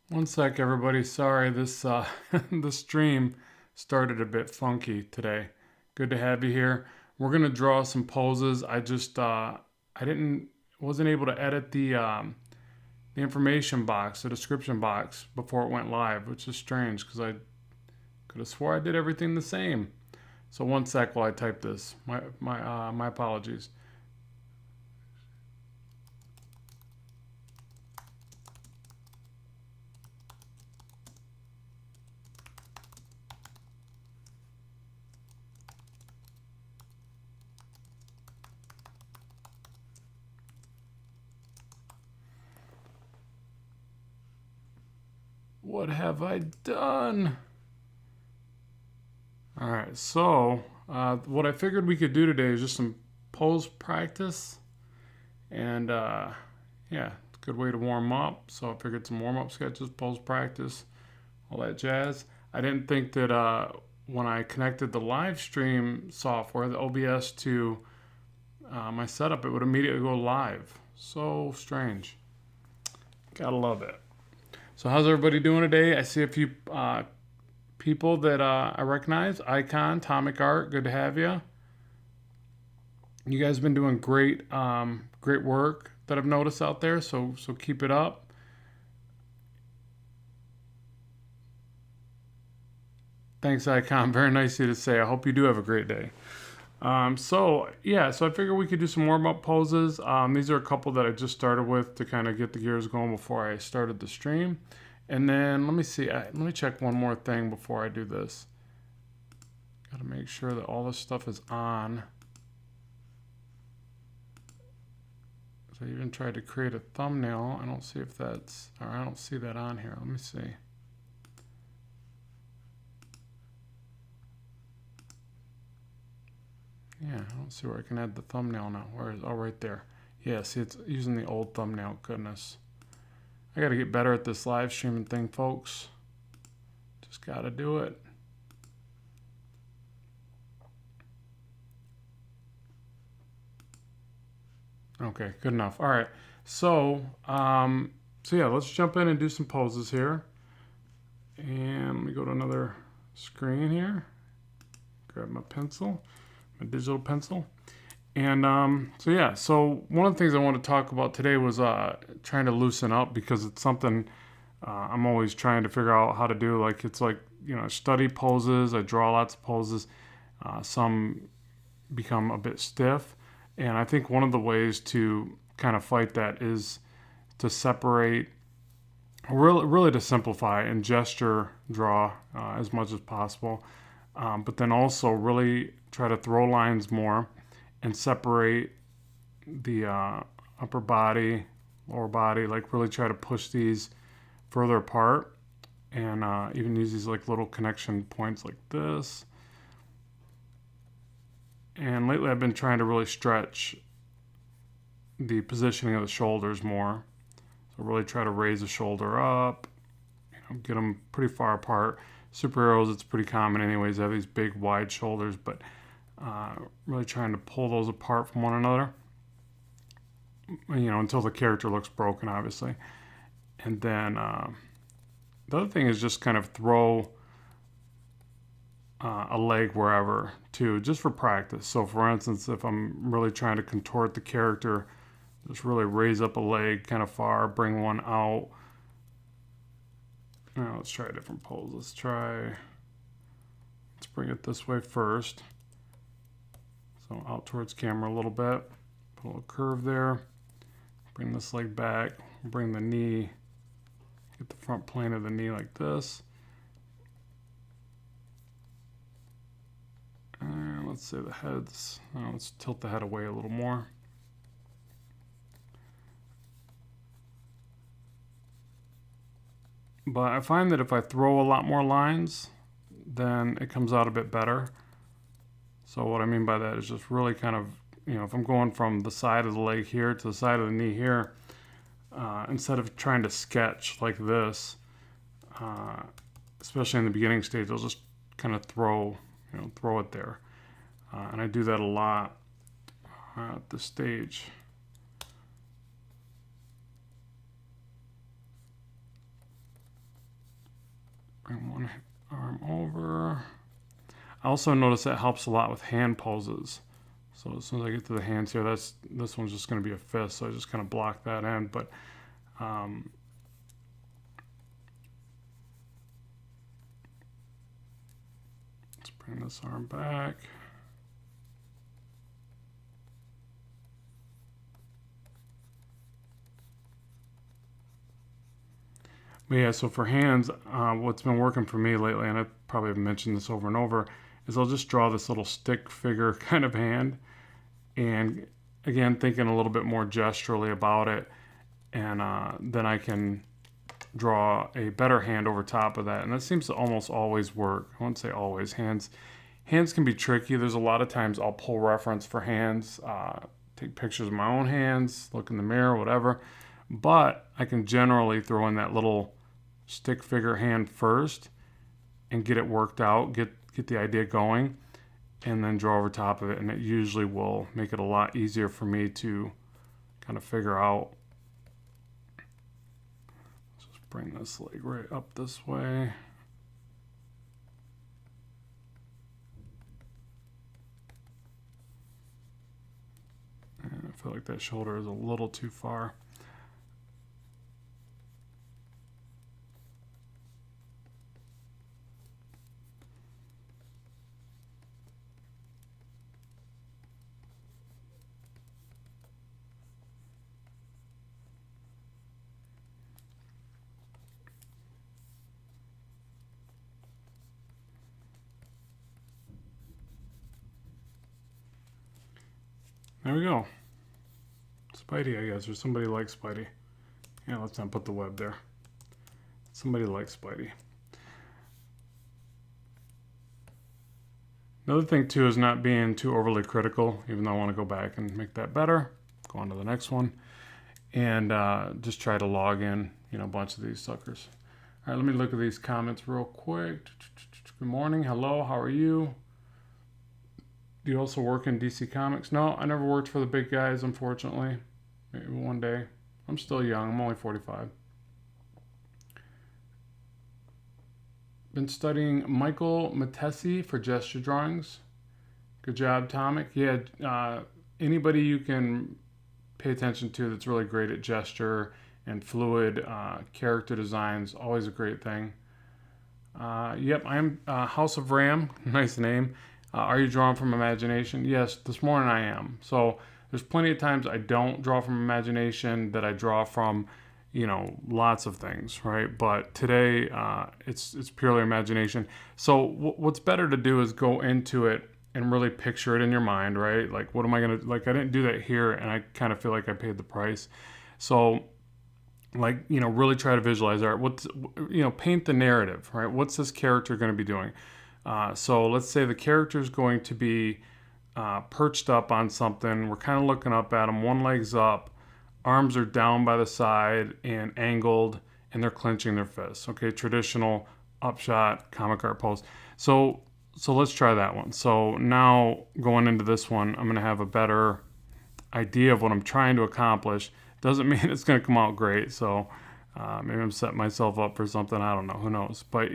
One sec, everybody. Sorry, this the stream started a bit funky today. Good to have you here. We're gonna draw some poses. I didn't wasn't able to edit the information box, the description box before it went live, which is strange because I could have swore I did everything the same. So one sec while I type this. My apologies. What have I done? All right, so what I figured we could do today is just some pose practice, and yeah, it's a good way to warm up. So I figured some warm up sketches, pose practice, all that jazz. I didn't think that when I connected the live stream software, the OBS, to my setup, it would immediately go live. So strange. Gotta love it. So how's everybody doing today? I see a few people that I recognize. Icon, Atomic Art, good to have you. You guys have been doing great, great work that I've noticed out there. So keep it up. Thanks, Icon. Very nice of you to say. I hope you do have a great day. So I figured we could do some warm up poses. These are a couple that I just started with to kind of get the gears going before I started the stream. And then let me see. Let me check one more thing before I do this. Got to make sure that all this stuff is on. So I even tried to create a thumbnail. I don't see if that's, or I don't see that on here. Let me see. Yeah, I don't see where I can add the thumbnail now. Where is, oh, right there. Yeah, see, it's using the old thumbnail. Goodness. I got to get better at this live streaming thing, folks. Just got to do it. Okay, good enough. All right. So yeah, let's jump in and do some poses here. And let me go to another screen here. Grab my pencil, my digital pencil. And so one of the things I want to talk about today was trying to loosen up, because it's something I'm always trying to figure out how to do. Like, it's like, I study poses, I draw lots of poses. Some become a bit stiff. And I think one of the ways to kind of fight that is to separate, really to simplify and gesture draw as much as possible. But then also really try to throw lines more and separate the upper body, lower body, like really try to push these further apart, and even use these like little connection points like this. And lately I've been trying to really stretch the positioning of the shoulders more. So really try to raise the shoulder up, get them pretty far apart. Superheroes, it's pretty common anyways, they have these big wide shoulders, but really trying to pull those apart from one another, until the character looks broken, obviously. And then the other thing is just kind of throw a leg wherever too, just for practice. So for instance, if I'm really trying to contort the character, just really raise up a leg kind of far, bring one out. Now let's try a different pose. Let's bring it this way first. So out towards camera a little bit, put a little curve there, bring this leg back, bring the knee, get the front plane of the knee like this. And let's say the head's, let's tilt the head away a little more. But I find that if I throw a lot more lines, then it comes out a bit better. So what I mean by that is just really kind of, if I'm going from the side of the leg here to the side of the knee here, instead of trying to sketch like this, especially in the beginning stage, I'll just kind of throw it there. And I do that a lot at this stage. Bring one arm over. I also notice that helps a lot with hand poses. So as soon as I get to the hands here, this one's just going to be a fist, so I just kind of block that in. But let's bring this arm back. But yeah, so for hands, what's been working for me lately, and I probably have mentioned this over and over, is I'll just draw this little stick figure kind of hand. And again, thinking a little bit more gesturally about it, and then I can draw a better hand over top of that. And that seems to almost always work. I wouldn't say always. Hands can be tricky. There's a lot of times I'll pull reference for hands, take pictures of my own hands, look in the mirror, whatever. But I can generally throw in that little stick figure hand first and get it worked out, get the idea going, and then draw over top of it. And it usually will make it a lot easier for me to kind of figure out. Let's just bring this leg right up this way. And I feel like that shoulder is a little too far. There we go. Spidey, I guess, or somebody likes Spidey. Yeah, let's not put the web there. Somebody likes Spidey. Another thing, too, is not being too overly critical, even though I want to go back and make that better. Go on to the next one. And just try to log in, a bunch of these suckers. All right, let me look at these comments real quick. Good morning. Hello, how are you? Do you also work in DC Comics? No, I never worked for the big guys, unfortunately. Maybe one day. I'm still young. I'm only 45. Been studying Michael Matesi for gesture drawings. Good job, Tomic. Yeah, anybody you can pay attention to that's really great at gesture and fluid character designs, always a great thing. Yep, I'm House of Ram. Nice name. Are you drawing from imagination? Yes, this morning I am. So there's plenty of times I don't draw from imagination, that I draw from, lots of things, right? But today it's purely imagination. So what's better to do is go into it and really picture it in your mind, right? Like, what am I going to, like, I didn't do that here, and I kind of feel like I paid the price. So, like, really try to visualize art. Paint the narrative, right? What's this character going to be doing? So let's say the character is going to be perched up on something. We're kind of looking up at him. One leg's up, arms are down by the side and angled, and they're clenching their fists. Okay, traditional upshot comic art pose. So let's try that one. So now going into this one, I'm going to have a better idea of what I'm trying to accomplish. Doesn't mean it's going to come out great. So maybe I'm setting myself up for something. I don't know. Who knows? But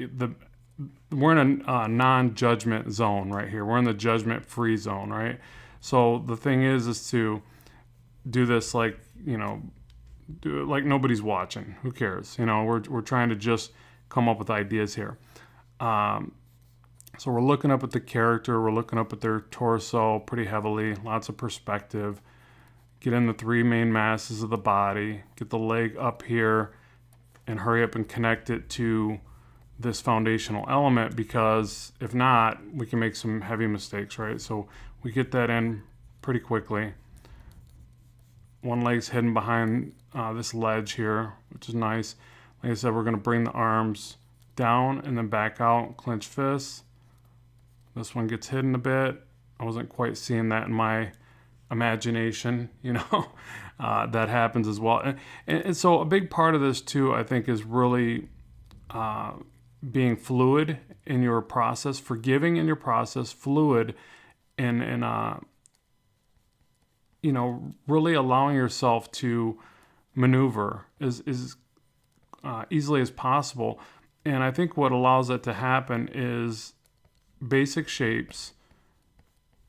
we're in a non-judgment zone right here. We're in the judgment-free zone, right? So the thing is to do this like, do it like nobody's watching. Who cares? We're trying to just come up with ideas here. So we're looking up at the character. We're looking up at their torso pretty heavily. Lots of perspective. Get in the three main masses of the body. Get the leg up here and hurry up and connect it to this foundational element, because if not, we can make some heavy mistakes, right? So we get that in pretty quickly. One leg's hidden behind this ledge here, which is nice. Like I said, we're going to bring the arms down and then back out, clench fists. This one gets hidden a bit. I wasn't quite seeing that in my imagination, that happens as well. And so a big part of this too, I think, is really being fluid in your process, forgiving in your process, fluid, and really allowing yourself to maneuver as easily as possible. And I think what allows that to happen is basic shapes.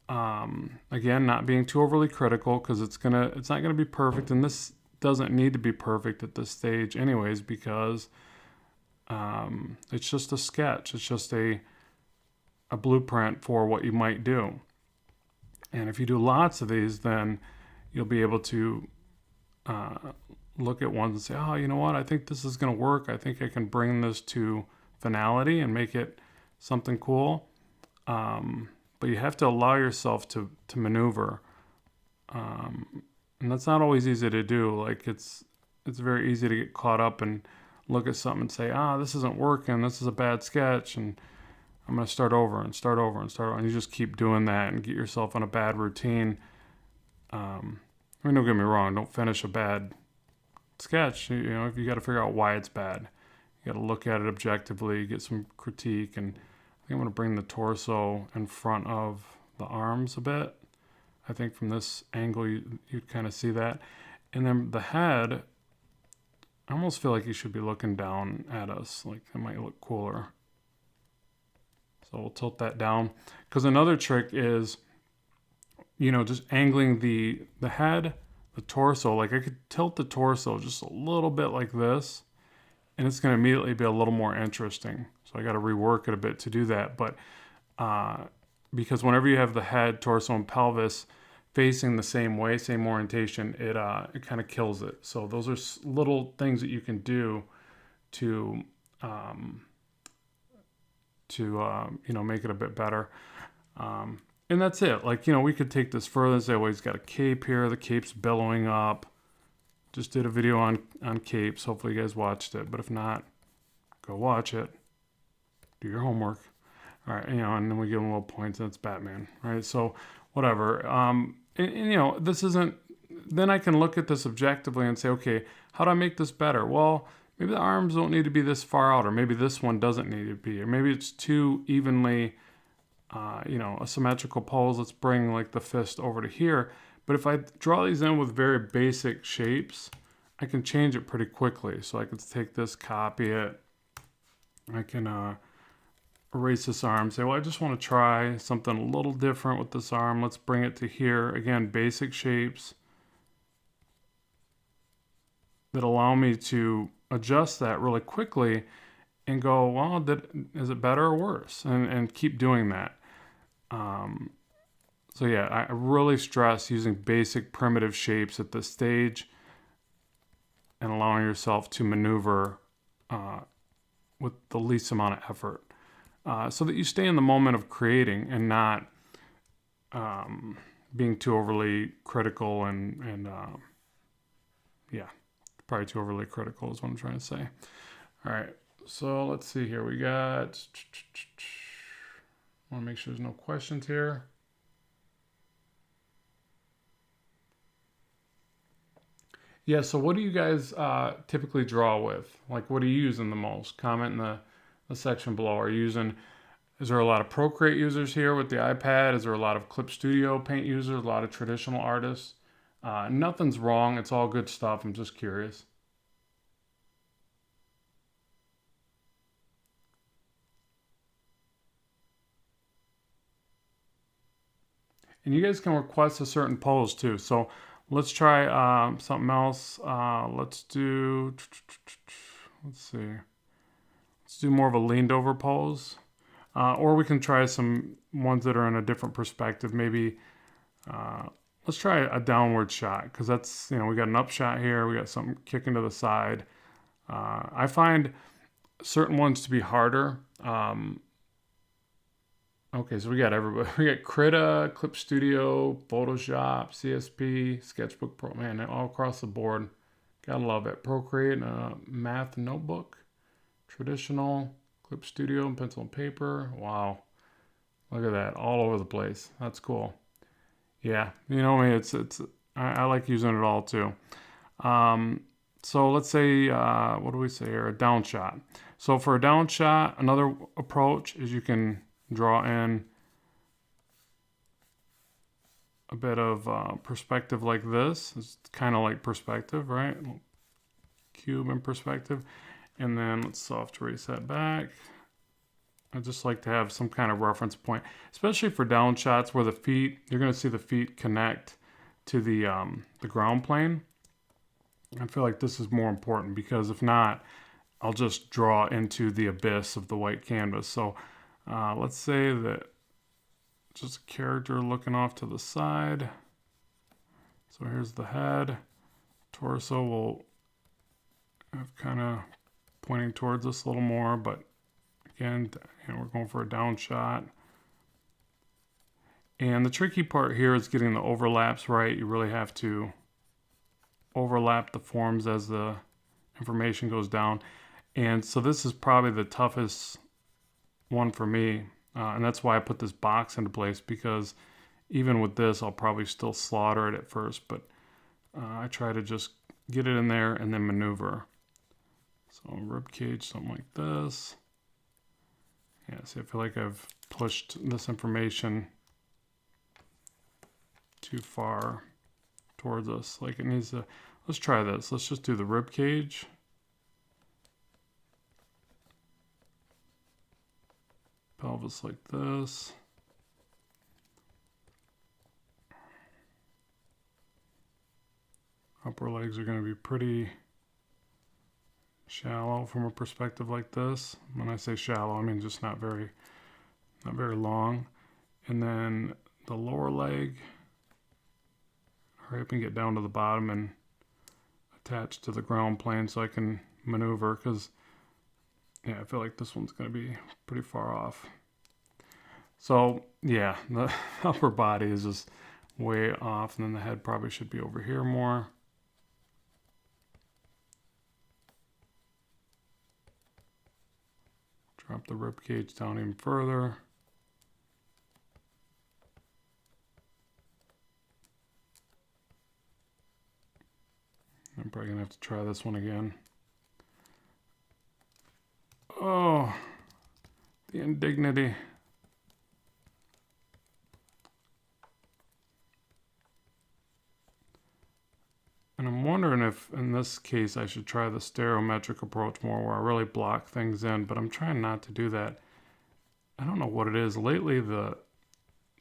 Again, not being too overly critical, because it's not gonna be perfect, and this doesn't need to be perfect at this stage anyways, because it's just a sketch. It's just a blueprint for what you might do. And if you do lots of these, then you'll be able to look at ones and say, oh, you know what, I think this is going to work. I think I can bring this to finality and make it something cool. But you have to allow yourself to maneuver. And that's not always easy to do. Like it's very easy to get caught up and look at something and say, this isn't working. This is a bad sketch. And I'm going to start over and start over and start over. And you just keep doing that and get yourself on a bad routine. I mean, don't get me wrong. Don't finish a bad sketch. You know, if you got to figure out why it's bad, you got to look at it objectively, get some critique. And I think I'm going to bring the torso in front of the arms a bit. I think from this angle, you'd kind of see that. And then the head, I almost feel like you should be looking down at us. Like it might look cooler. So we'll tilt that down. Because another trick is, you know, just angling the head, the torso. Like I could tilt the torso just a little bit like this, and it's going to immediately be a little more interesting. So I got to rework it a bit to do that. But because whenever you have the head, torso, and pelvis facing the same way, same orientation, it kind of kills it. So those are little things that you can do to you know, make it a bit better. And that's it. Like, you know, we could take this further and say, well, he's got a cape here. The cape's billowing up. Just did a video on capes. Hopefully you guys watched it. But if not, go watch it. Do your homework. All right, you know, and then we give him little points, and it's Batman, right? So whatever. And, you know, this isn't, then I can look at this objectively and say, okay, how do I make this better? Well, maybe the arms don't need to be this far out, or maybe this one doesn't need to be, or maybe it's too evenly, you know, a symmetrical pose. Let's bring like the fist over to here. But if I draw these in with very basic shapes, I can change it pretty quickly. So I could take this, copy it. I can erase this arm, say, well, I just want to try something a little different with this arm. Let's bring it to here. Again, basic shapes that allow me to adjust that really quickly and go, well, is it better or worse? And keep doing that. So yeah, I really stress using basic primitive shapes at this stage and allowing yourself to maneuver with the least amount of effort, so that you stay in the moment of creating and not being too overly critical and yeah, probably too overly critical is what I'm trying to say. All right, so let's see here. We got, I want to make sure there's no questions here. Yeah, so what do you guys typically draw with? Like, what are you using the most? Comment in the section below. Is there a lot of Procreate users here with the iPad? Is there a lot of Clip Studio Paint users? A lot of traditional artists? Nothing's wrong. It's all good stuff. I'm just curious. And you guys can request a certain pose too. So let's try something else. Let's see. Let's do more of a leaned over pose. Or we can try some ones that are in a different perspective. Maybe let's try a downward shot, because that's, you know, we got an up shot here. We got something kicking to the side. I find certain ones to be harder. Okay, so we got everybody. We got Krita, Clip Studio, Photoshop, CSP, Sketchbook Pro. Man, all across the board. Gotta love it. Procreate, Math Notebook, Traditional, Clip Studio, and Pencil and Paper. Wow. Look at that. All over the place. That's cool. Yeah, you know me. I like using it all too. So let's say, what do we say here? A down shot. So for a down shot, another approach is you can draw in a bit of perspective like this. It's kind of like perspective, right? Cube and perspective. And then let's soft erase that back. I just like to have some kind of reference point, especially for down shots where the feet, you're going to see the feet connect to the ground plane. I feel like this is more important because if not, I'll just draw into the abyss of the white canvas. So let's say that just a character looking off to the side. So here's the head. Torso will have kind of pointing towards us a little more, but again, we're going for a down shot. And the tricky part here is getting the overlaps right. You really have to overlap the forms as the information goes down. And so this is probably the toughest one for me. And that's why I put this box into place, because even with this, I'll probably still slaughter it at first. But I try to just get it in there and then maneuver. So rib cage, something like this. Yeah, see, I feel like I've pushed this information too far towards us. Like it needs to, let's try this. Let's just do the rib cage. Pelvis like this. Upper legs are going to be pretty shallow from a perspective like this. When I say shallow, I mean just not very long. And then the lower leg, hurry up and get down to the bottom and attach to the ground plane so I can maneuver, because yeah, I feel like this one's going to be pretty far off. So yeah, the upper body is just way off, and then the head probably should be over here more. Drop the rib cage down even further. I'm probably gonna have to try this one again. Oh, the indignity. And I'm wondering if, in this case, I should try the stereometric approach more, where I really block things in, but I'm trying not to do that. I don't know what it is. Lately, the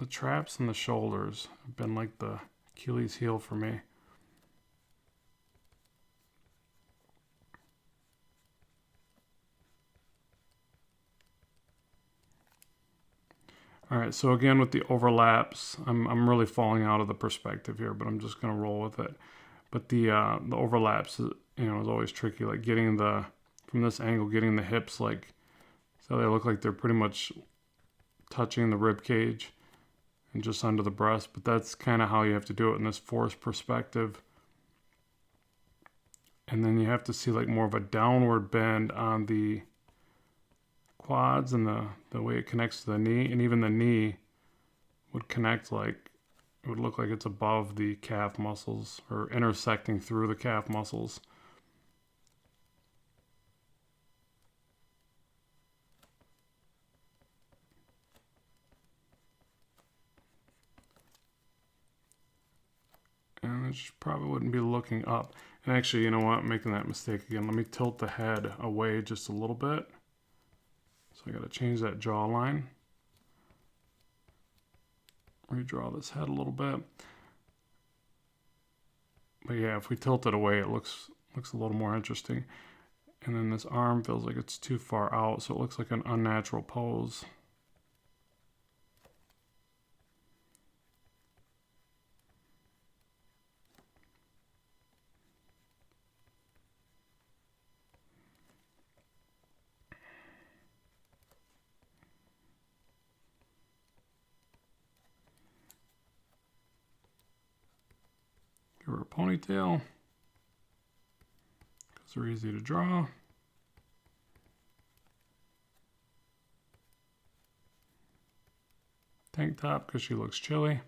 traps and the shoulders have been like the Achilles heel for me. All right, so again with the overlaps, I'm really falling out of the perspective here, but I'm just going to roll with it. But the overlaps, is always tricky. Like getting from this angle, getting the hips like, so they look like they're pretty much touching the rib cage and just under the breast. But that's kind of how you have to do it in this forced perspective. And then you have to see like more of a downward bend on the quads and the way it connects to the knee, and even the knee would connect like, it would look like it's above the calf muscles or intersecting through the calf muscles. And it probably wouldn't be looking up. And actually, you know what? I'm making that mistake again. Let me tilt the head away just a little bit. So I got to change that jawline. Redraw this head a little bit. But yeah, if we tilt it away, it looks a little more interesting. And then this arm feels like it's too far out, so it looks like an unnatural pose. Give her a ponytail, because they're easy to draw. Tank top, because she looks chilly.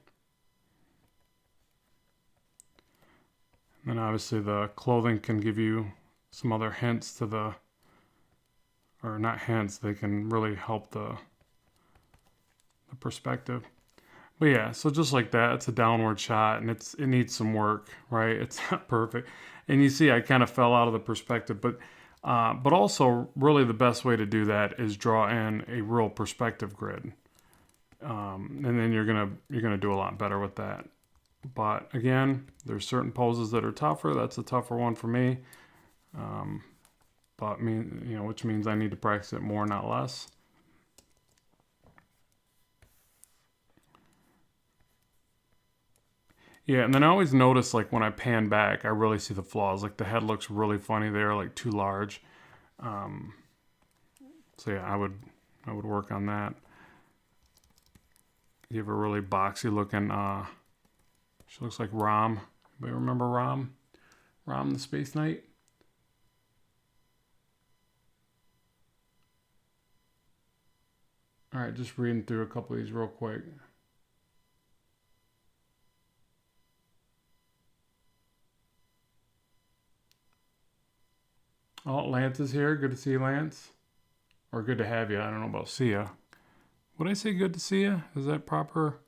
And then obviously the clothing can give you some other hints to the, or not hints, they can really help the perspective. But yeah, so just like that, it's a downward shot, and it needs some work, right? It's not perfect. And you see I kind of fell out of the perspective, but But also, really the best way to do that is draw in a real perspective grid. And then you're gonna do a lot better with that. But again, there's certain poses that are tougher. That's a tougher one for me. But which means I need to practice it more, not less. Yeah, and then I always notice, like, when I pan back, I really see the flaws. Like, the head looks really funny there, like too large. So yeah, I would work on that. Give her a really boxy looking. She looks like Rom. Anybody remember Rom? Rom the Space Knight. All right, just reading through a couple of these real quick. Oh, Lance is here. Good to see you, Lance. Or good to have you. I don't know about see ya. Would I say good to see you? Is that proper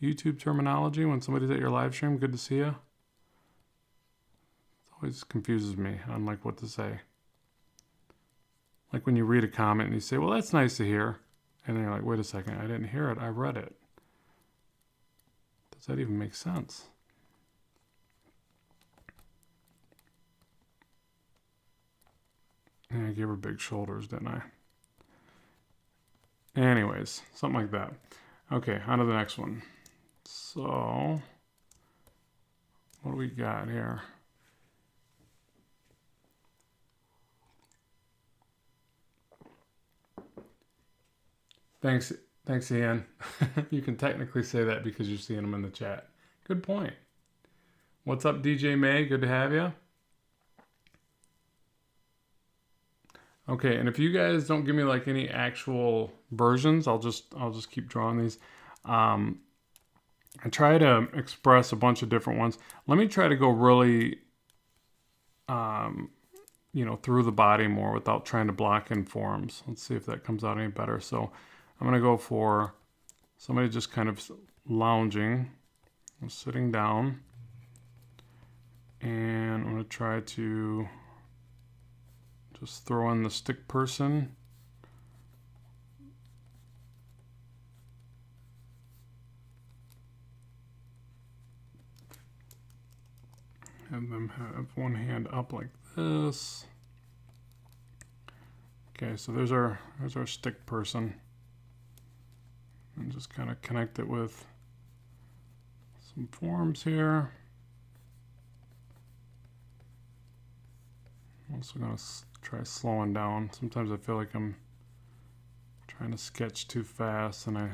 YouTube terminology when somebody's at your live stream? Good to see you? It always confuses me on like what to say. Like when you read a comment and you say, well, that's nice to hear. And then you're like, wait a second, I didn't hear it. I read it. Does that even make sense? Yeah, I gave her big shoulders, didn't I? Anyways, something like that. Okay, on to the next one. So, what do we got here? Thanks, Ian. You can technically say that because you're seeing them in the chat. Good point. What's up, DJ May? Good to have you. Okay, and if you guys don't give me like any actual versions, I'll just keep drawing these. I try to express a bunch of different ones. Let me try to go really, through the body more without trying to block in forms. Let's see if that comes out any better. So I'm going to go for somebody just kind of lounging, sitting down, and I'm going to try to just throw in the stick person. Have them have one hand up like this. Okay, so there's our stick person. And just kind of connect it with some forms here. I'm also going to try slowing down. Sometimes I feel like I'm trying to sketch too fast and I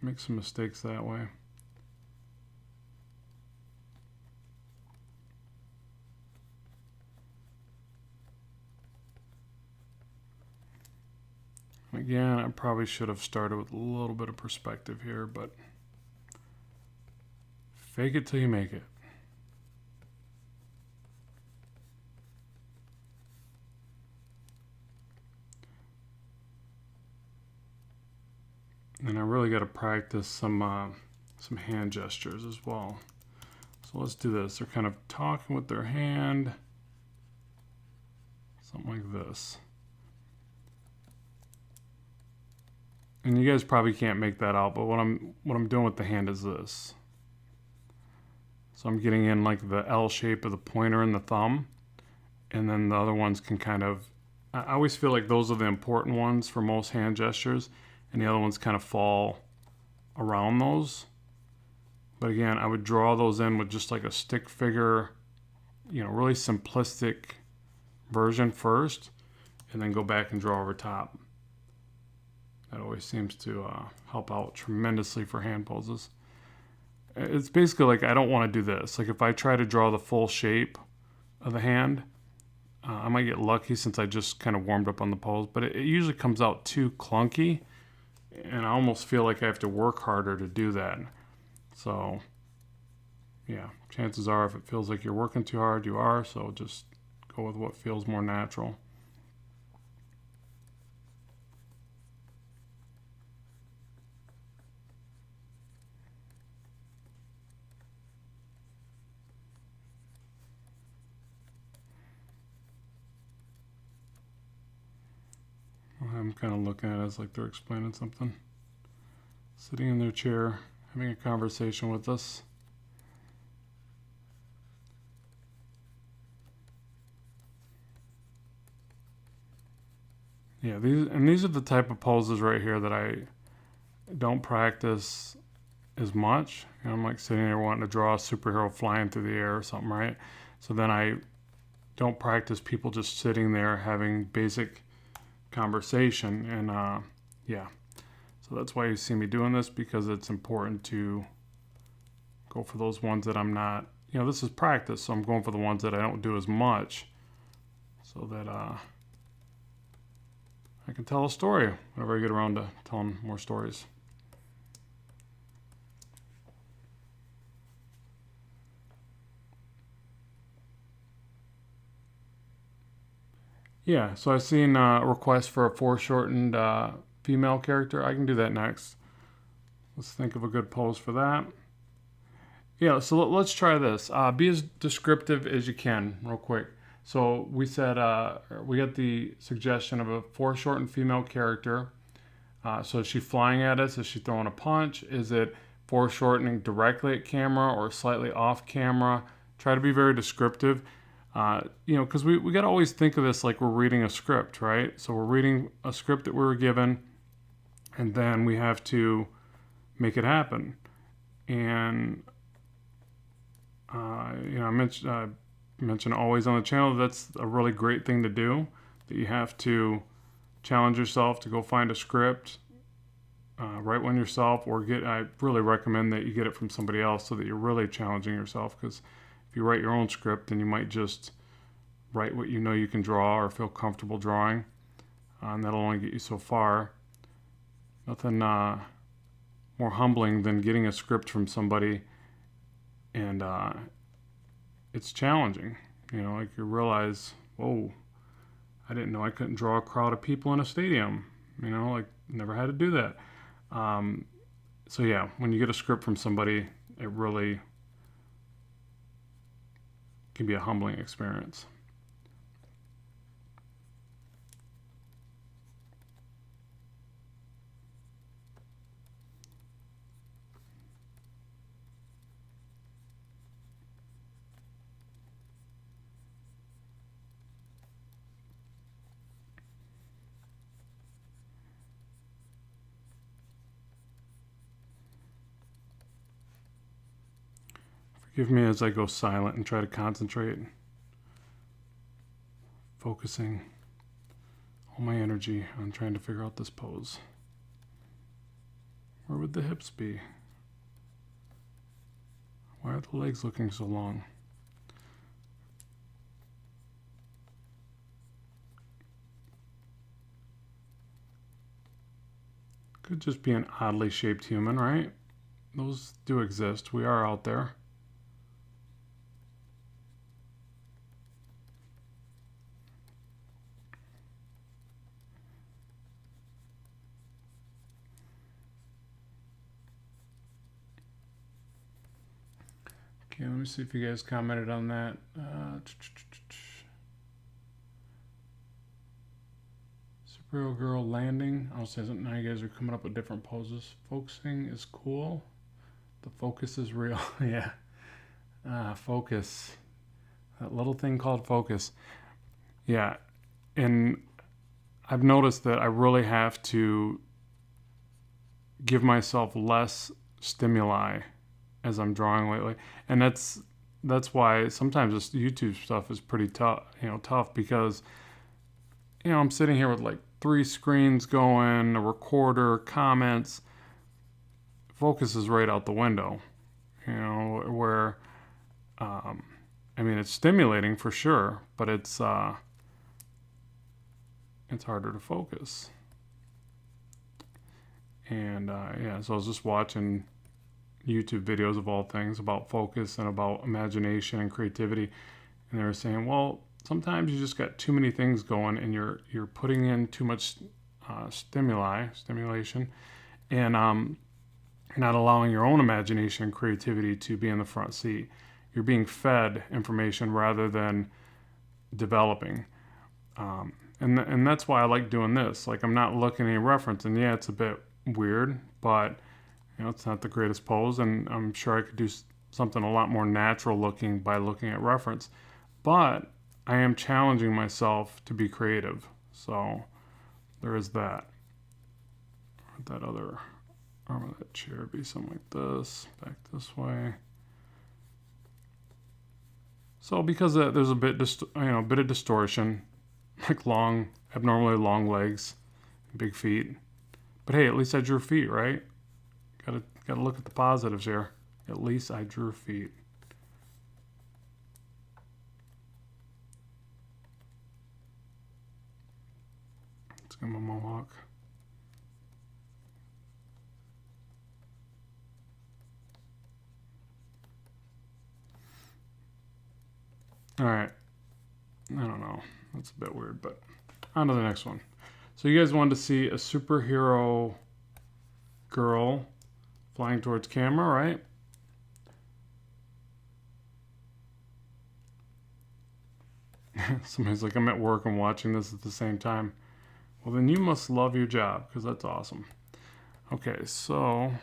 make some mistakes that way. Again, I probably should have started with a little bit of perspective here, but fake it till you make it. And I really got to practice some hand gestures as well. So let's do this. They're kind of talking with their hand, something like this. And you guys probably can't make that out, but what I'm doing with the hand is this. So I'm getting in like the L shape of the pointer and the thumb, and then the other ones can kind of, I always feel like those are the important ones for most hand gestures, and the other ones kind of fall around those. But again, I would draw those in with just like a stick figure, really simplistic version first, and then go back and draw over top. That always seems to help out tremendously for hand poses. It's basically like I don't want to do this. Like if I try to draw the full shape of the hand, I might get lucky since I just kind of warmed up on the pose, but it usually comes out too clunky, and I almost feel like I have to work harder to do that. So, yeah, chances are if it feels like you're working too hard, you are, so just go with what feels more natural. I'm kind of looking at it as like they're explaining something. Sitting in their chair, having a conversation with us. Yeah, these are the type of poses right here that I don't practice as much. You know, I'm like sitting there wanting to draw a superhero flying through the air or something, right? So then I don't practice people just sitting there having basic conversation. And yeah, so that's why you see me doing this, because it's important to go for those ones that I'm not, you know, this is practice, so I'm going for the ones that I don't do as much, so that I can tell a story whenever I get around to telling more stories. Yeah, so I've seen a request for a foreshortened female character. I can do that next. Let's think of a good pose for that. Yeah, so let's try this. Be as descriptive as you can, real quick. So we said we got the suggestion of a foreshortened female character. So is she flying at us? Is she throwing a punch? Is it foreshortening directly at camera or slightly off camera? Try to be very descriptive. You know, because we got to always think of this like we're reading a script, right? So we're reading a script that we were given, and then we have to make it happen. And you know, I mentioned always on the channel, that's a really great thing to do, that you have to challenge yourself to go find a script, write one yourself, or I really recommend that you get it from somebody else so that you're really challenging yourself, because if you write your own script, then you might just write what you know you can draw or feel comfortable drawing, and that'll only get you so far. Nothing more humbling than getting a script from somebody and it's challenging. You know, like you realize, whoa, I didn't know I couldn't draw a crowd of people in a stadium. You know, like never had to do that. So yeah, when you get a script from somebody, it really can be a humbling experience. Forgive me as I go silent and try to concentrate, focusing all my energy on trying to figure out this pose. Where would the hips be? Why are the legs looking so long? Could just be an oddly shaped human, right? Those do exist. We are out there. Okay, let me see if you guys commented on that. Superhero girl landing. I'll say something. Now you guys are coming up with different poses. Focusing is cool. The focus is real. Yeah. Focus. That little thing called focus. Yeah. And I've noticed that I really have to give myself less stimuli as I'm drawing lately. And that's why sometimes this YouTube stuff is pretty tough, tough, because I'm sitting here with like 3 screens going, a recorder, comments. Focus is right out the window, where I mean, it's stimulating for sure, but it's harder to focus. And yeah, so I was just watching YouTube videos of all things about focus and about imagination and creativity, and they were saying, well, sometimes you just got too many things going, and you're putting in too much stimulation, and you're not allowing your own imagination and creativity to be in the front seat. You're being fed information rather than developing. And that's why I like doing this. Like, I'm not looking at any reference, and yeah, it's a bit weird, but you know, it's not the greatest pose, and I'm sure I could do something a lot more natural looking by looking at reference. But I am challenging myself to be creative, so there is that. That other arm of that chair would be something like this, back this way. So because there's a bit, a bit of distortion, like long, abnormally long legs, big feet. But hey, at least I drew feet, right? Gotta look at the positives here. At least I drew feet. Let's give him a mohawk. All right. I don't know. That's a bit weird, but on to the next one. So you guys wanted to see a superhero girl flying towards camera, right? Somebody's like, I'm at work and watching this at the same time. Well, then you must love your job, because that's awesome. Okay, so...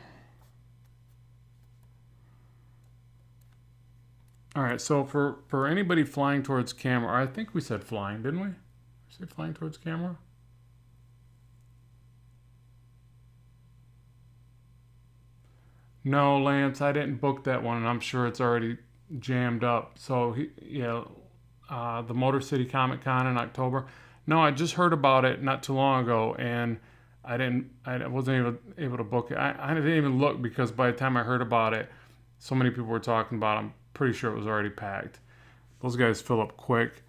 All right, so for anybody flying towards camera, I think we said flying, didn't we? Say flying towards camera? No, Lance, I didn't book that one, and I'm sure it's already jammed up. So, the Motor City Comic Con in October. No, I just heard about it not too long ago, and I wasn't even able to book it. I didn't even look because by the time I heard about it, so many people were talking about it. I'm pretty sure it was already packed. Those guys fill up quick.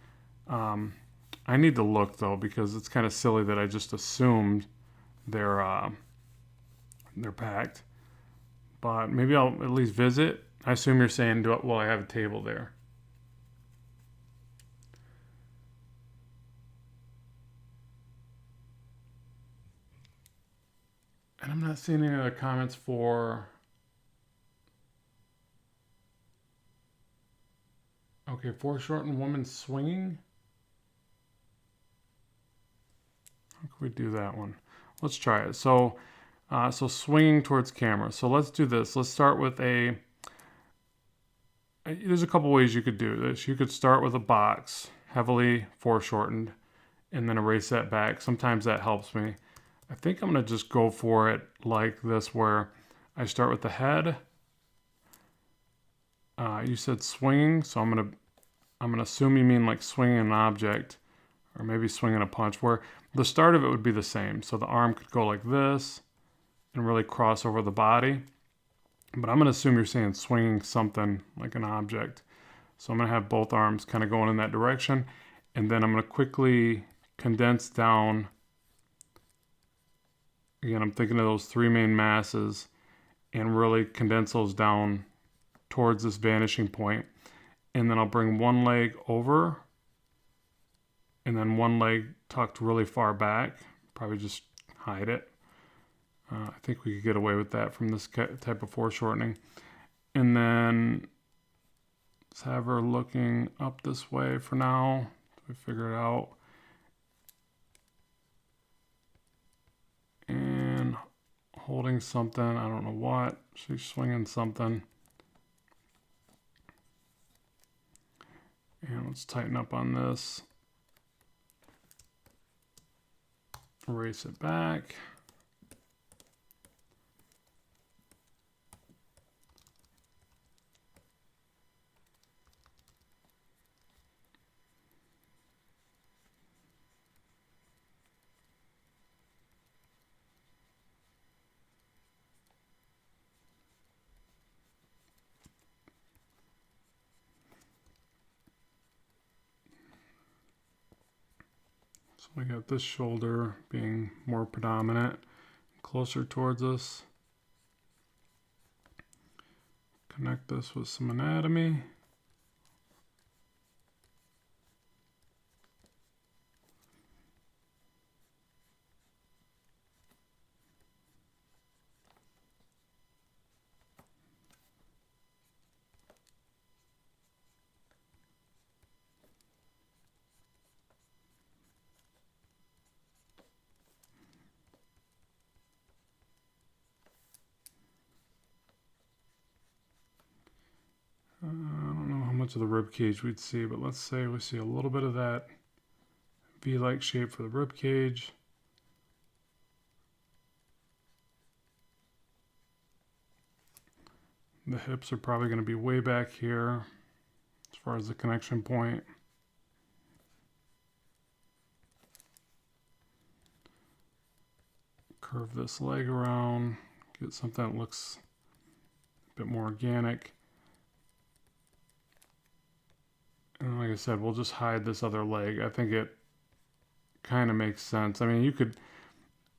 I need to look though because it's kind of silly that I just assumed they're packed. But maybe I'll at least visit. I assume you're saying, well, I have a table there. And I'm not seeing any other comments for... Okay, foreshortened woman swinging. How can we do that one? Let's try it. So swinging towards camera. So let's do this. Let's start with there's a couple ways you could do this. You could start with a box, heavily foreshortened, and then erase that back. Sometimes that helps me. I think I'm going to just go for it like this, where I start with the head. You said swinging, so I'm gonna assume you mean like swinging an object, or maybe swinging a punch, where the start of it would be the same. So the arm could go like this and really cross over the body. But I'm gonna assume you're saying swinging something like an object. So I'm gonna have both arms kind of going in that direction, and then I'm gonna quickly condense down. Again, I'm thinking of those three main masses and really condense those down towards this vanishing point. And then I'll bring one leg over and then one leg tucked really far back. Probably just hide it. I think we could get away with that from this type of foreshortening. And then let's have her looking up this way for now. We figure it out. And holding something, I don't know what. She's swinging something. And let's tighten up on this. Erase it back. So we got this shoulder being more predominant, closer towards us. Connect this with some anatomy. much of the rib cage we'd see, but let's say we see a little bit of that V-like shape for the rib cage. The hips are probably going to be way back here as far as the connection point. Curve this leg around, get something that looks a bit more organic. And like I said, we'll just hide this other leg. I think it kind of makes sense. I mean, you could,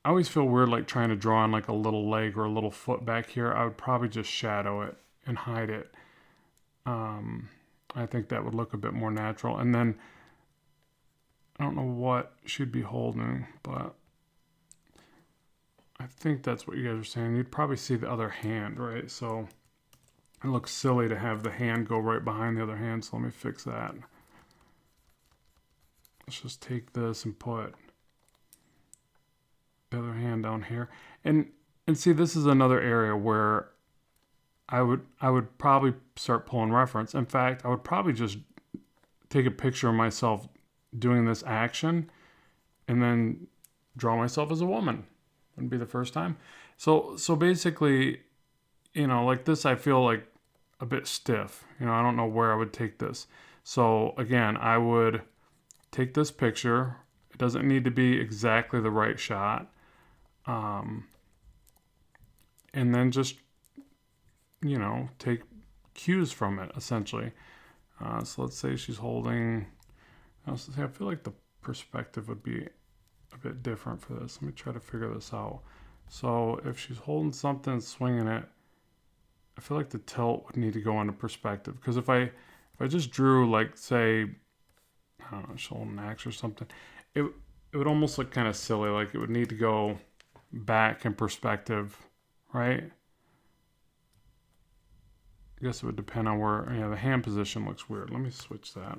I always feel weird like trying to draw on like a little leg or a little foot back here. I would probably just shadow it and hide it. I think that would look a bit more natural. And then I don't know what she'd be holding, but I think that's what you guys are saying. You'd probably see the other hand, right? So it looks silly to have the hand go right behind the other hand. So let me fix that. Let's just take this and put the other hand down here. And see, this is another area where I would probably start pulling reference. In fact, I would probably just take a picture of myself doing this action and then draw myself as a woman. Wouldn't be the first time. So basically, you know, like this, I feel like a bit stiff. You know, I don't know where I would take this. So again, I would take this picture. It doesn't need to be exactly the right shot. And then just, you know, take cues from it, essentially. So let's say she's holding, I feel like the perspective would be a bit different for this. Let me try to figure this out. So if she's holding something and swinging it, I feel like the tilt would need to go into perspective. Because if I just drew, like, say, I don't know, she's holding an axe or something, it would almost look kind of silly. Like it would need to go back in perspective, right? I guess it would depend on where, the hand position looks weird. Let me switch that.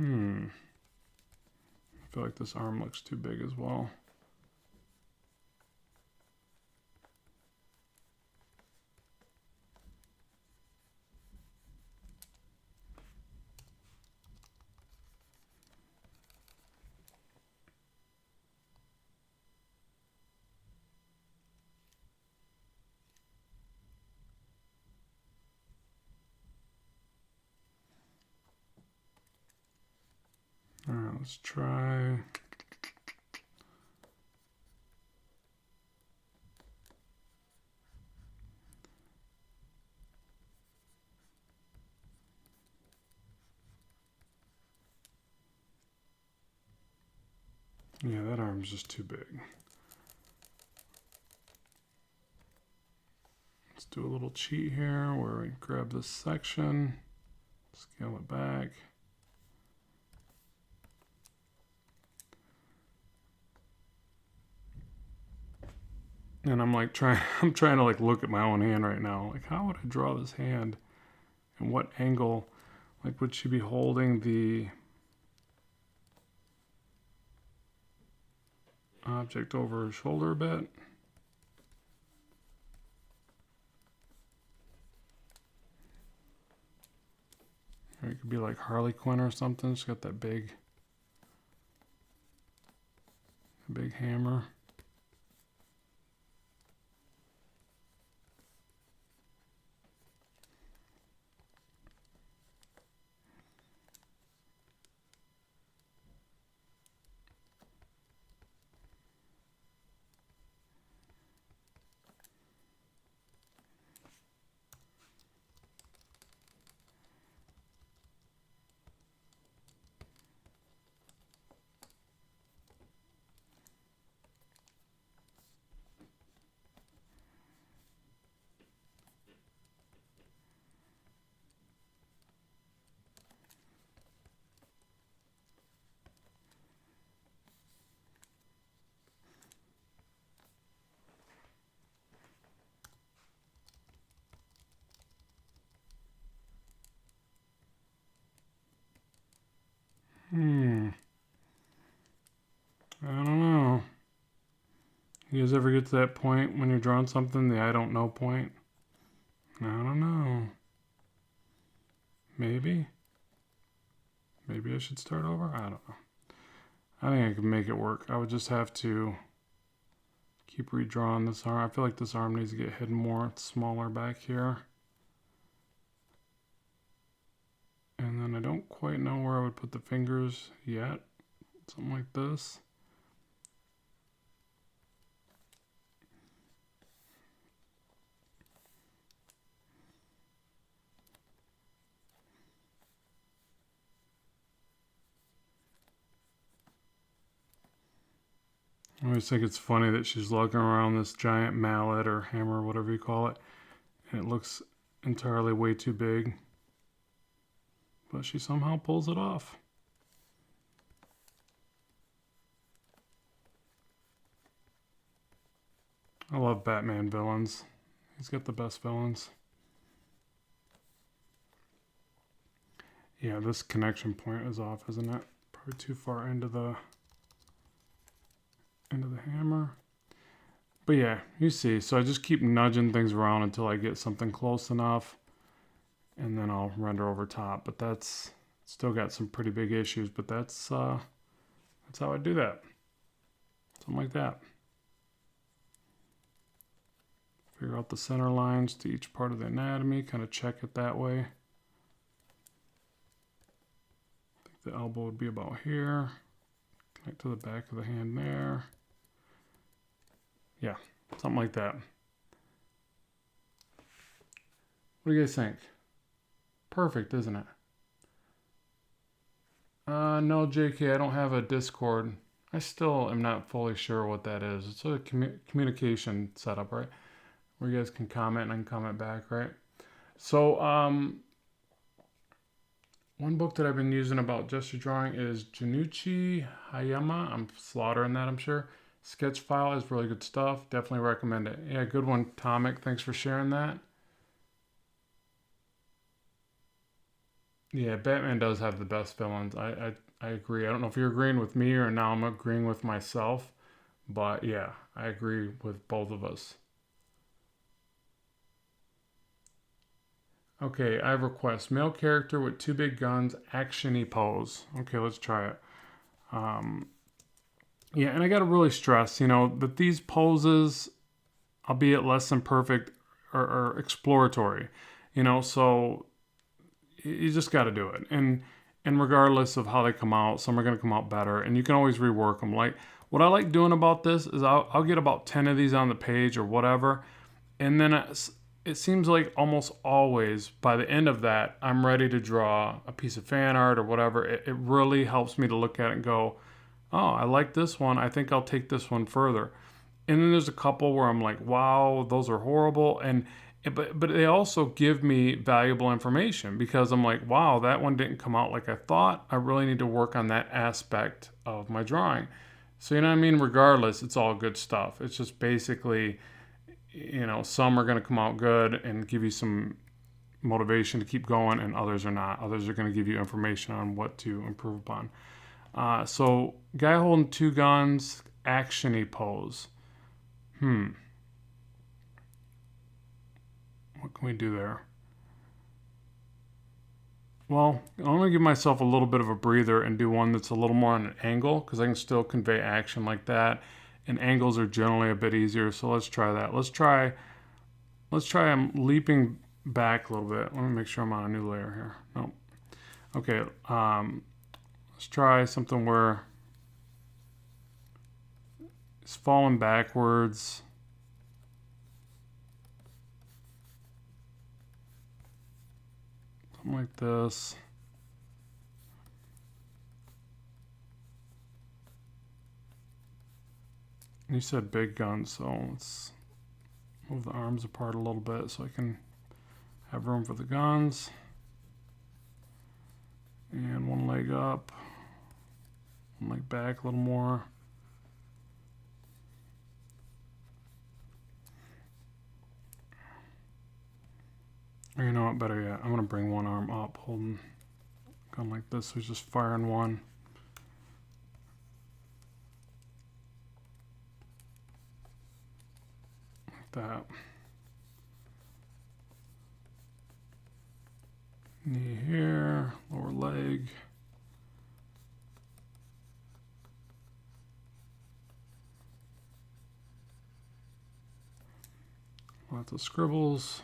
I feel like this arm looks too big as well. All right, let's try. Yeah, that arm's just too big. Let's do a little cheat here where we grab this section, scale it back. And I'm trying to like look at my own hand right now. Like, how would I draw this hand? And what angle? Like, would she be holding the object over her shoulder a bit? Or it could be like Harley Quinn or something. She's got that big hammer. I don't know. You guys ever get to that point when you're drawing something, the I don't know point? I don't know. Maybe. Maybe I should start over? I don't know. I think I can make it work. I would just have to keep redrawing this arm. I feel like this arm needs to get hidden more. It's smaller back here. And then I don't quite know where I would put the fingers yet. Something like this. I always think it's funny that she's lugging around this giant mallet or hammer or whatever you call it. And it looks entirely way too big. But she somehow pulls it off. I love Batman villains. He's got the best villains. Yeah, this connection point is off, isn't it? Probably too far into the hammer. But yeah, you see. So I just keep nudging things around until I get something close enough. And then I'll render over top. But that's still got some pretty big issues. But that's how I do that. Something like that. Figure out the center lines to each part of the anatomy. Kind of check it that way. I think the elbow would be about here. Connect to the back of the hand there. Yeah, something like that. What do you guys think? Perfect, isn't it? No, JK, I don't have a Discord. I still am not fully sure what that is. It's a communication setup, right? Where you guys can comment and I can comment back, right? So, one book that I've been using about gesture drawing is Junichi Hayama. I'm slaughtering that, I'm sure. Sketch file is really good stuff. Definitely recommend it. Yeah, good one, Tomic. Thanks for sharing that. Yeah, Batman does have the best villains. I agree. I don't know if you're agreeing with me or now I'm agreeing with myself. But yeah, I agree with both of us. Okay, I have a request. Male character with two big guns, action-y pose. Okay, let's try it. Yeah, and I got to really stress, that these poses, albeit less than perfect, are exploratory. So you just got to do it. And regardless of how they come out, some are going to come out better, and you can always rework them. Like, what I like doing about this is I'll get about 10 of these on the page or whatever, and then it seems like almost always by the end of that, I'm ready to draw a piece of fan art or whatever. It really helps me to look at it and go, oh, I like this one. I think I'll take this one further. And then there's a couple where I'm like, wow, those are horrible. But they also give me valuable information because I'm like, wow, that one didn't come out like I thought. I really need to work on that aspect of my drawing. So, you know what I mean? Regardless, it's all good stuff. It's just basically, some are going to come out good and give you some motivation to keep going, and others are not. Others are going to give you information on what to improve upon. So, guy holding two guns, action-y pose. What can we do there? Well, I'm going to give myself a little bit of a breather and do one that's a little more on an angle because I can still convey action like that. And angles are generally a bit easier, so let's try that. Let's try I'm leaping back a little bit. Let me make sure I'm on a new layer here. Nope. Okay, let's try something where it's falling backwards. Something like this. You said big gun, so let's move the arms apart a little bit so I can have room for the guns. And one leg up, one leg back a little more. Or you know what, better yet, I'm gonna bring one arm up, holding a gun like this, so he's just firing one. Like that. Knee here, lower leg. Lots of scribbles.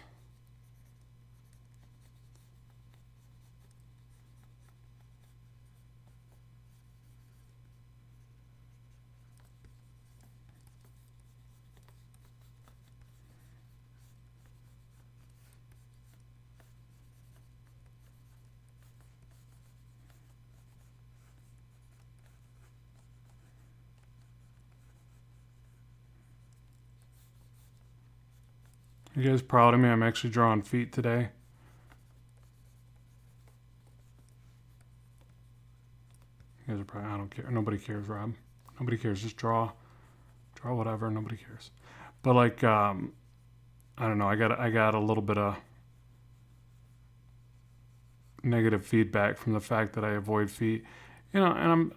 You guys proud of me? I'm actually drawing feet today. You guys are probably, I don't care. Nobody cares, Rob. Nobody cares. Just draw. Draw whatever. Nobody cares. But like, I don't know. I got a little bit of negative feedback from the fact that I avoid feet. You know, and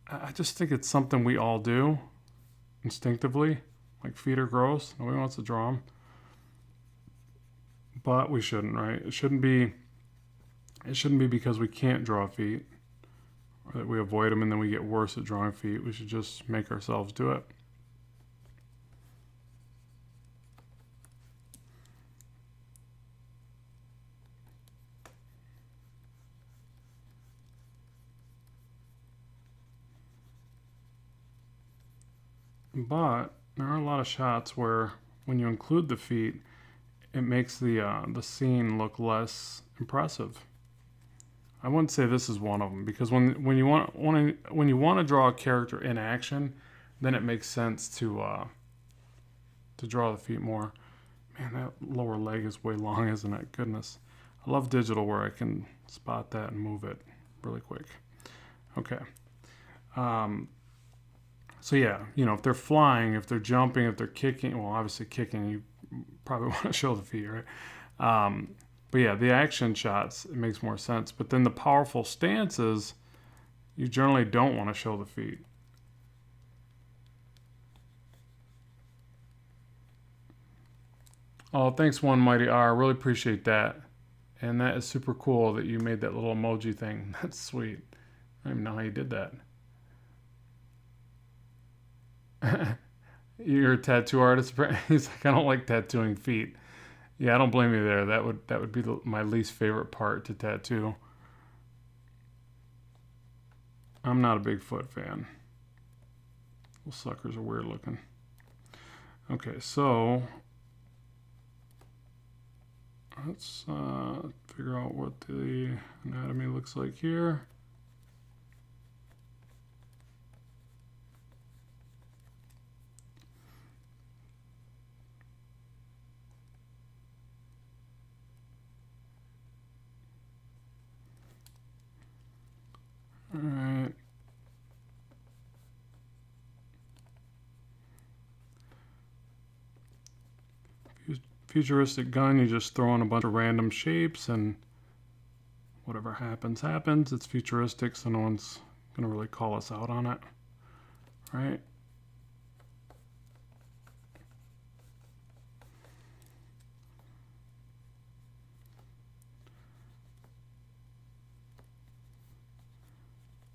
I just think it's something we all do instinctively. Like feet are gross. Nobody wants to draw them. But we shouldn't, right? It shouldn't be because we can't draw feet or that we avoid them and then we get worse at drawing feet. We should just make ourselves do it. But there are a lot of shots where when you include the feet, it makes the scene look less impressive. I wouldn't say this is one of them because when you want to draw a character in action, then it makes sense to draw the feet more. Man, that lower leg is way long, isn't it? Goodness, I love digital where I can spot that and move it really quick. Okay. So yeah, you know, if they're flying, if they're jumping, if they're kicking, well, obviously kicking, you probably want to show the feet, right? But yeah, the action shots, it makes more sense. But then the powerful stances, you generally don't want to show the feet. Oh, thanks, One Mighty R. Really appreciate that. And that is super cool that you made that little emoji thing. That's sweet. I don't even know how you did that. You're a tattoo artist? He's like, I don't like tattooing feet. Yeah, I don't blame you there. That would be my least favorite part to tattoo. I'm not a big foot fan. Those suckers are weird looking. Okay, so let's figure out what the anatomy looks like here. All right. Futuristic gun, you just throw in a bunch of random shapes and whatever happens, happens. It's futuristic, so no one's going to really call us out on it, right?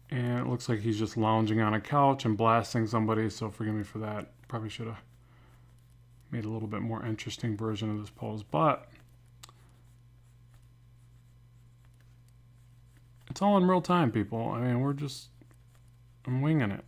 And it looks like he's just lounging on a couch and blasting somebody, so forgive me for that. Probably should have made a little bit more interesting version of this pose, but it's all in real time, people. I mean, I'm winging it.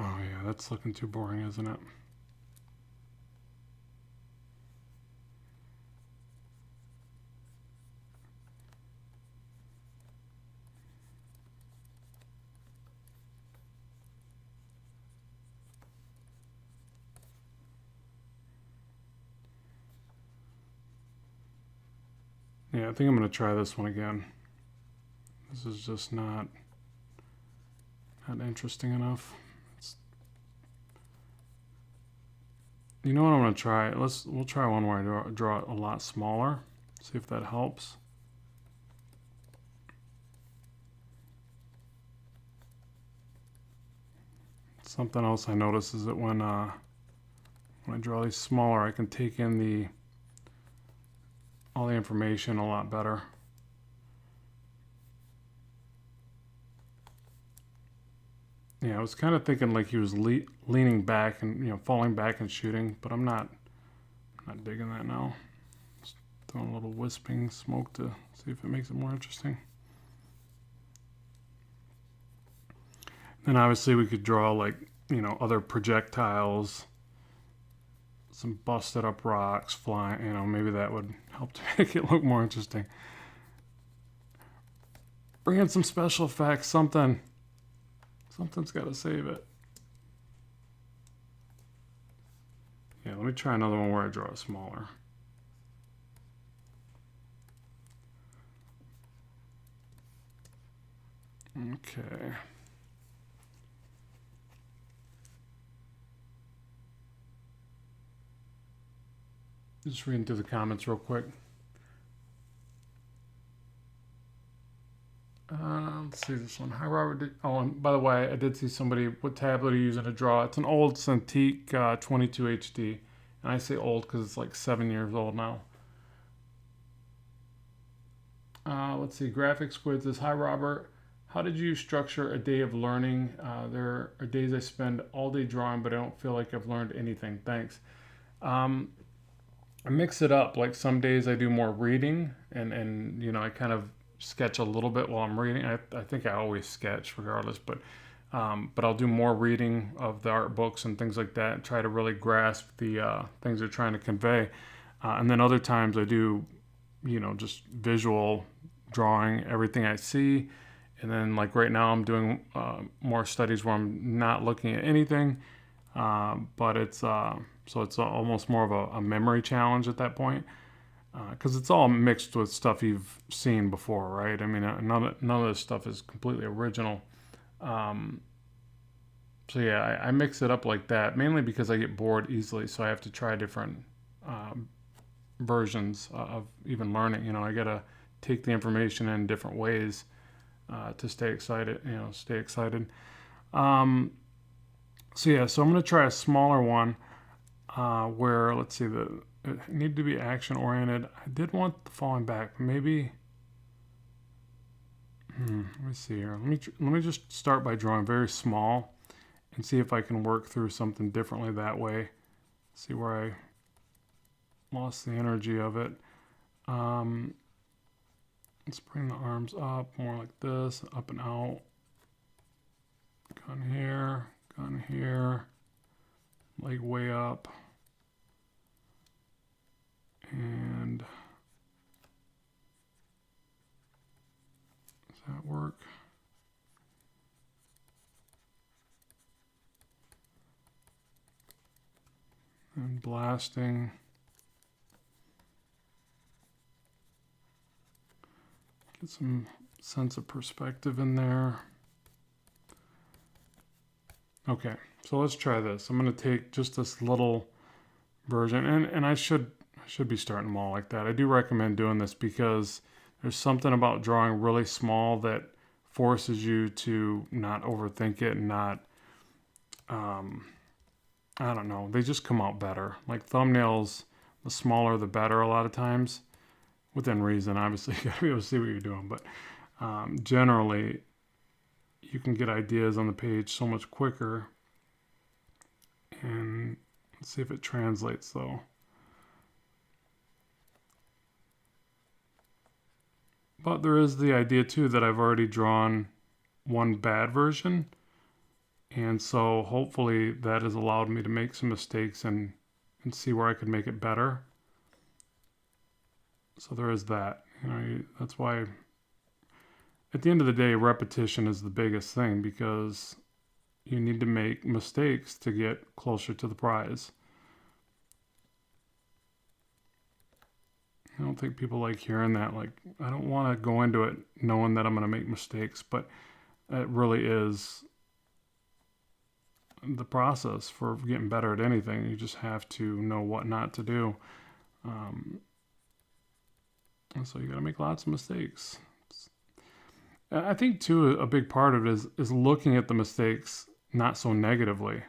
Oh yeah, that's looking too boring, isn't it? Yeah, I think I'm going to try this one again. This is just not interesting enough. You know what I'm going to try? We'll try one where I draw it a lot smaller. See if that helps. Something else I notice is that when I draw these smaller, I can take in all the information a lot better. Yeah, I was kind of thinking like he was leaning back and, you know, falling back and shooting, but I'm not digging that now. Just throwing a little wisping smoke to see if it makes it more interesting. Then obviously we could draw, like, you know, other projectiles, some busted up rocks flying, you know, maybe that would help to make it look more interesting. Bring in some special effects, something's got to save it. Yeah, let me try another one where I draw it smaller. Okay. Just reading through the comments real quick. Let's see this one. Hi, Robert. Oh, and by the way, I did see somebody, what tablet are you using to draw? It's an old Cintiq 22 HD. And I say old because it's like 7 years old now. Let's see. Graphic Squid says, hi, Robert. How did you structure a day of learning? There are days I spend all day drawing, but I don't feel like I've learned anything. Thanks. I mix it up. Like some days I do more reading and you know, I kind of sketch a little bit while I'm reading. I think I always sketch regardless, but I'll do more reading of the art books and things like that and try to really grasp the things they're trying to convey. And then other times I do, you know, just visual drawing everything I see. And then like right now I'm doing more studies where I'm not looking at anything, but it's so it's almost more of a memory challenge at that point. Because it's all mixed with stuff you've seen before, right? I mean, none of this stuff is completely original. So yeah, I mix it up like that, mainly because I get bored easily, so I have to try different versions of even learning. You know, I gotta take the information in different ways to stay excited. You know, stay excited. So yeah, so I'm gonna try a smaller one where, let's see, it needed to be action oriented. I did want the falling back. Maybe. Let me see here. Let me just start by drawing very small, and see if I can work through something differently that way. See where I lost the energy of it. Let's bring the arms up more like this, up and out. Gun here, leg way up. And does that work? And blasting. Get some sense of perspective in there. Okay, so let's try this. I'm going to take just this little version, and I should be starting them all like that. I do recommend doing this because there's something about drawing really small that forces you to not overthink it and not, I don't know, they just come out better. Like thumbnails, the smaller the better a lot of times, within reason. Obviously, you gotta be able to see what you're doing, but generally, you can get ideas on the page so much quicker. And let's see if it translates though. But there is the idea too that I've already drawn one bad version. And so hopefully that has allowed me to make some mistakes and see where I could make it better. So there is that. You know, that's why at the end of the day, repetition is the biggest thing, because you need to make mistakes to get closer to the prize. I don't think people like hearing that. Like, I don't want to go into it knowing that I'm going to make mistakes, but it really is the process for getting better at anything. You just have to know what not to do. And so you got to make lots of mistakes. I think too, a big part of it is looking at the mistakes not so negatively.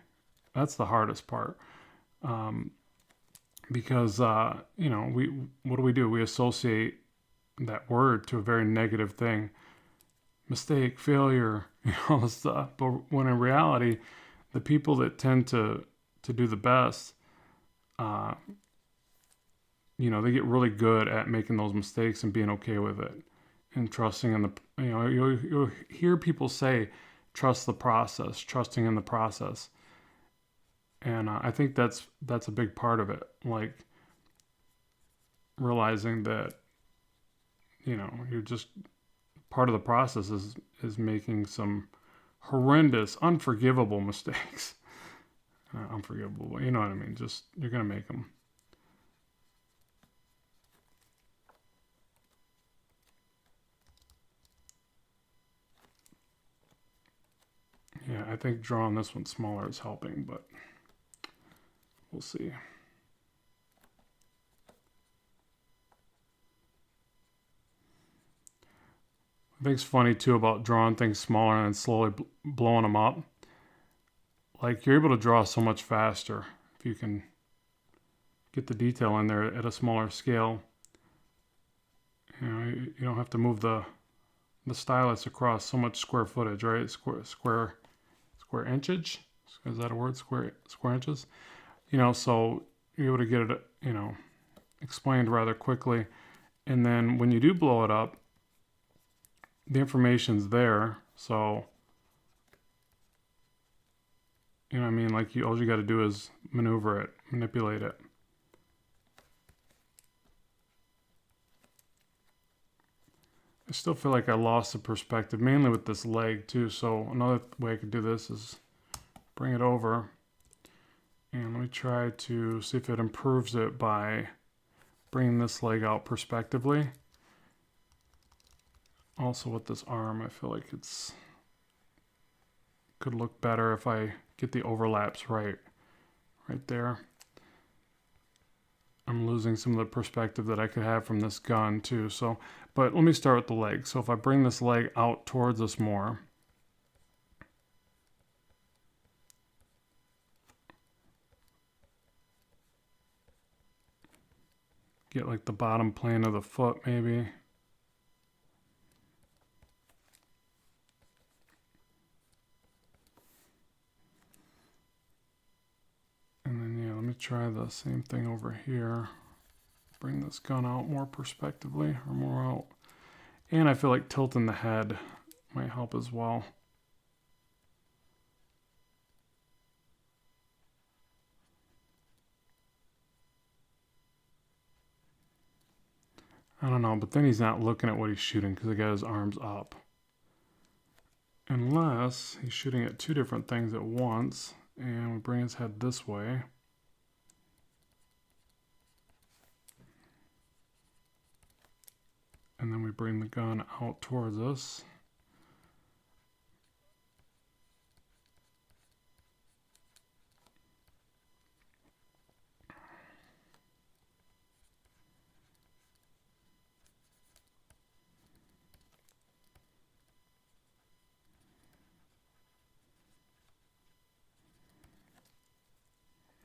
That's the hardest part. Because what do? We associate that word to a very negative thing. Mistake, failure, all this stuff. But when in reality, the people that tend to do the best, they get really good at making those mistakes and being okay with it and trusting in you'll hear people say, trust the process, trusting in the process. And I think that's a big part of it. Like realizing that, you're just part of the process is making some horrendous, unforgivable mistakes. Unforgivable, you know what I mean? Just, you're going to make them. Yeah, I think drawing this one smaller is helping, but we'll see. I think it's funny too about drawing things smaller and then slowly blowing them up. Like, you're able to draw so much faster if you can get the detail in there at a smaller scale. You don't have to move the stylus across so much square footage, right? Square inchage. Is that a word? Square inches. So you're able to get it, explained rather quickly. And then when you do blow it up, the information's there. So, you know what I mean? Like, all you got to do is maneuver it, manipulate it. I still feel like I lost the perspective, mainly with this leg too. So another way I could do this is bring it over. And let me try to see if it improves it by bringing this leg out perspectively. Also with this arm, I feel like could look better if I get the overlaps right there. I'm losing some of the perspective that I could have from this gun too. So, but let me start with the leg. So if I bring this leg out towards us more, get like the bottom plane of the foot maybe. And then, yeah, let me try the same thing over here. Bring this gun out more perspectively, or more out. And I feel like tilting the head might help as well. I don't know, but then he's not looking at what he's shooting because he got his arms up. Unless he's shooting at two different things at once. And we bring his head this way. And then we bring the gun out towards us.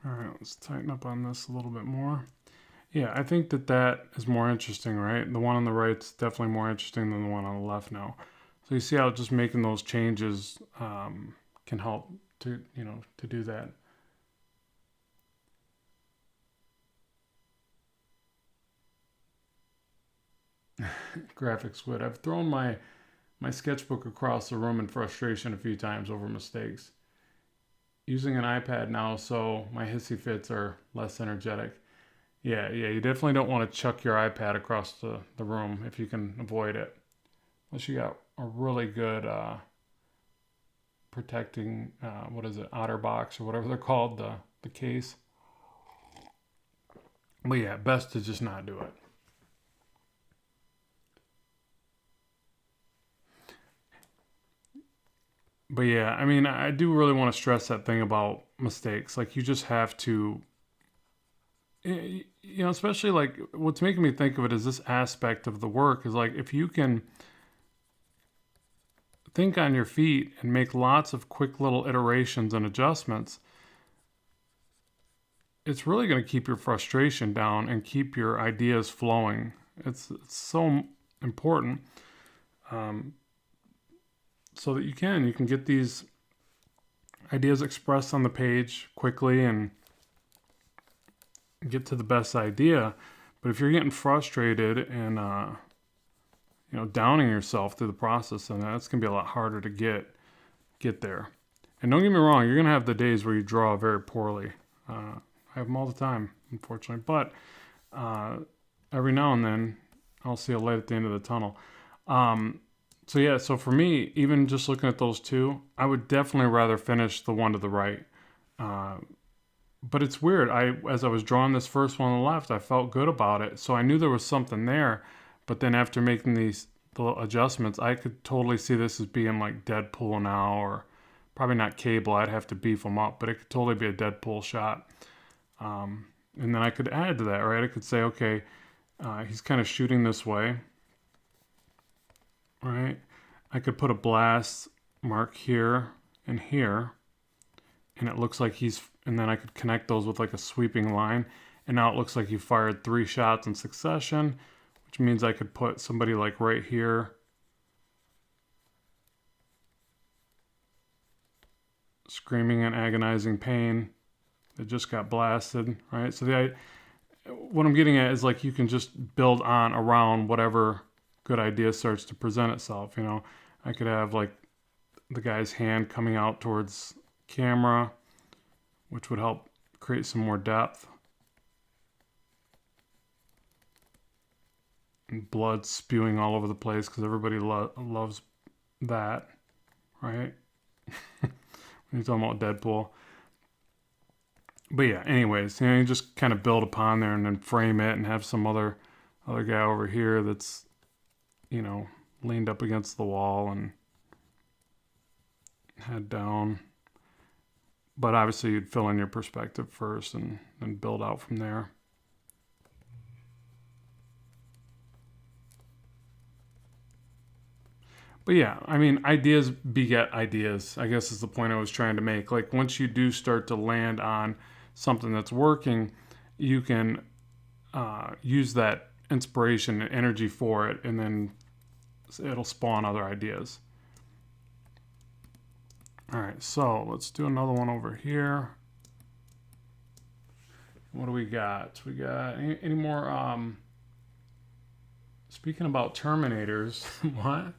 All right, let's tighten up on this a little bit more. Yeah, I think that is more interesting, right? The one on the right's definitely more interesting than the one on the left now. So you see how just making those changes can help to do that. Graphic squid. I've thrown my sketchbook across the room in frustration a few times over mistakes. Using an iPad now, so my hissy fits are less energetic. Yeah, you definitely don't want to chuck your iPad across the room if you can avoid it. Unless you got a really good protecting, OtterBox or whatever they're called, the case. But yeah, best to just not do it. But yeah, I mean, I do really want to stress that thing about mistakes. Like, you just have to, especially like what's making me think of it is this aspect of the work is like, if you can think on your feet and make lots of quick little iterations and adjustments, it's really going to keep your frustration down and keep your ideas flowing. It's so important, so that you can get these ideas expressed on the page quickly and get to the best idea. But if you're getting frustrated and downing yourself through the process, then that's going to be a lot harder to get there. And don't get me wrong, you're going to have the days where you draw very poorly. I have them all the time, unfortunately. But every now and then, I'll see a light at the end of the tunnel. So for me, even just looking at those two, I would definitely rather finish the one to the right. But it's weird. As I was drawing this first one on the left, I felt good about it. So I knew there was something there. But then after making these little adjustments, I could totally see this as being like Deadpool now, or probably not Cable. I'd have to beef them up, but it could totally be a Deadpool shot. And then I could add to that, right? I could say, okay, he's kind of shooting this way, right? I could put a blast mark here and here, and it looks like and then I could connect those with like a sweeping line, and now it looks like he fired 3 shots in succession, which means I could put somebody like right here, screaming in agonizing pain, that just got blasted, right? So what I'm getting at is like you can just build on around whatever good idea starts to present itself. I could have like the guy's hand coming out towards camera, which would help create some more depth. And blood spewing all over the place because everybody loves that, right? When you're talking about Deadpool. But yeah, anyways, you just kind of build upon there and then frame it and have some other guy over here that's, leaned up against the wall and head down. But obviously you'd fill in your perspective first and then build out from there. But yeah, I mean, ideas beget ideas, I guess is the point I was trying to make. Like, once you do start to land on something that's working, you can use that inspiration and energy for it, and then it'll spawn other ideas. All right, so let's do another one over here. What do we got? We got any more? Speaking about Terminators, what?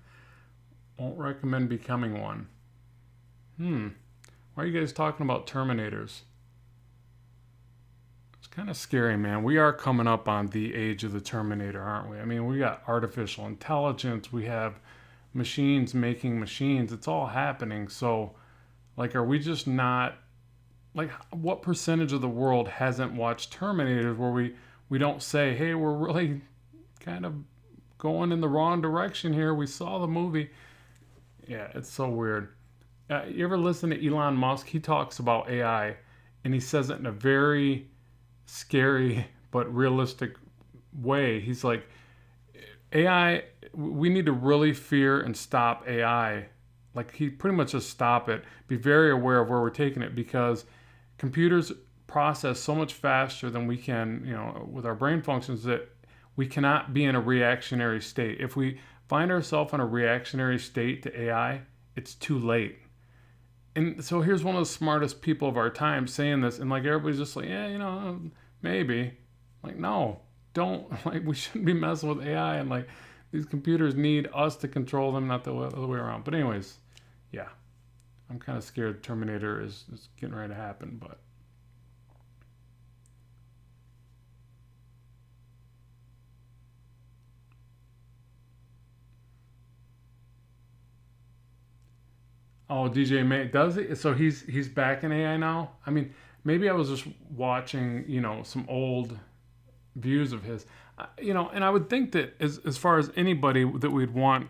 Won't recommend becoming one. Why are you guys talking about Terminators? It's kind of scary, man. We are coming up on the age of the Terminator, aren't we? I mean, we got artificial intelligence. We have machines making machines. It's all happening. So, like, are we just not... Like, what percentage of the world hasn't watched Terminators where we don't say, hey, we're really kind of going in the wrong direction here. We saw the movie. Yeah, it's so weird. You ever listen to Elon Musk? He talks about AI, and he says it in a very scary but realistic way. He's like, AI, we need to really fear and stop AI. Like, he pretty much just stop it. Be very aware of where we're taking it, because computers process so much faster than we can, with our brain functions, that we cannot be in a reactionary state. If we find ourselves in a reactionary state to AI, it's too late. And so here's one of the smartest people of our time saying this, and like everybody's just like, yeah, maybe. Like, no, don't. Like, we shouldn't be messing with AI, and like these computers need us to control them, not the other way around. But anyways, yeah, I'm kind of scared Terminator is getting ready to happen, but. Oh, DJ May, does he? So he's back in AI now? I mean, maybe I was just watching, some old views of his. And I would think that as far as anybody that we'd want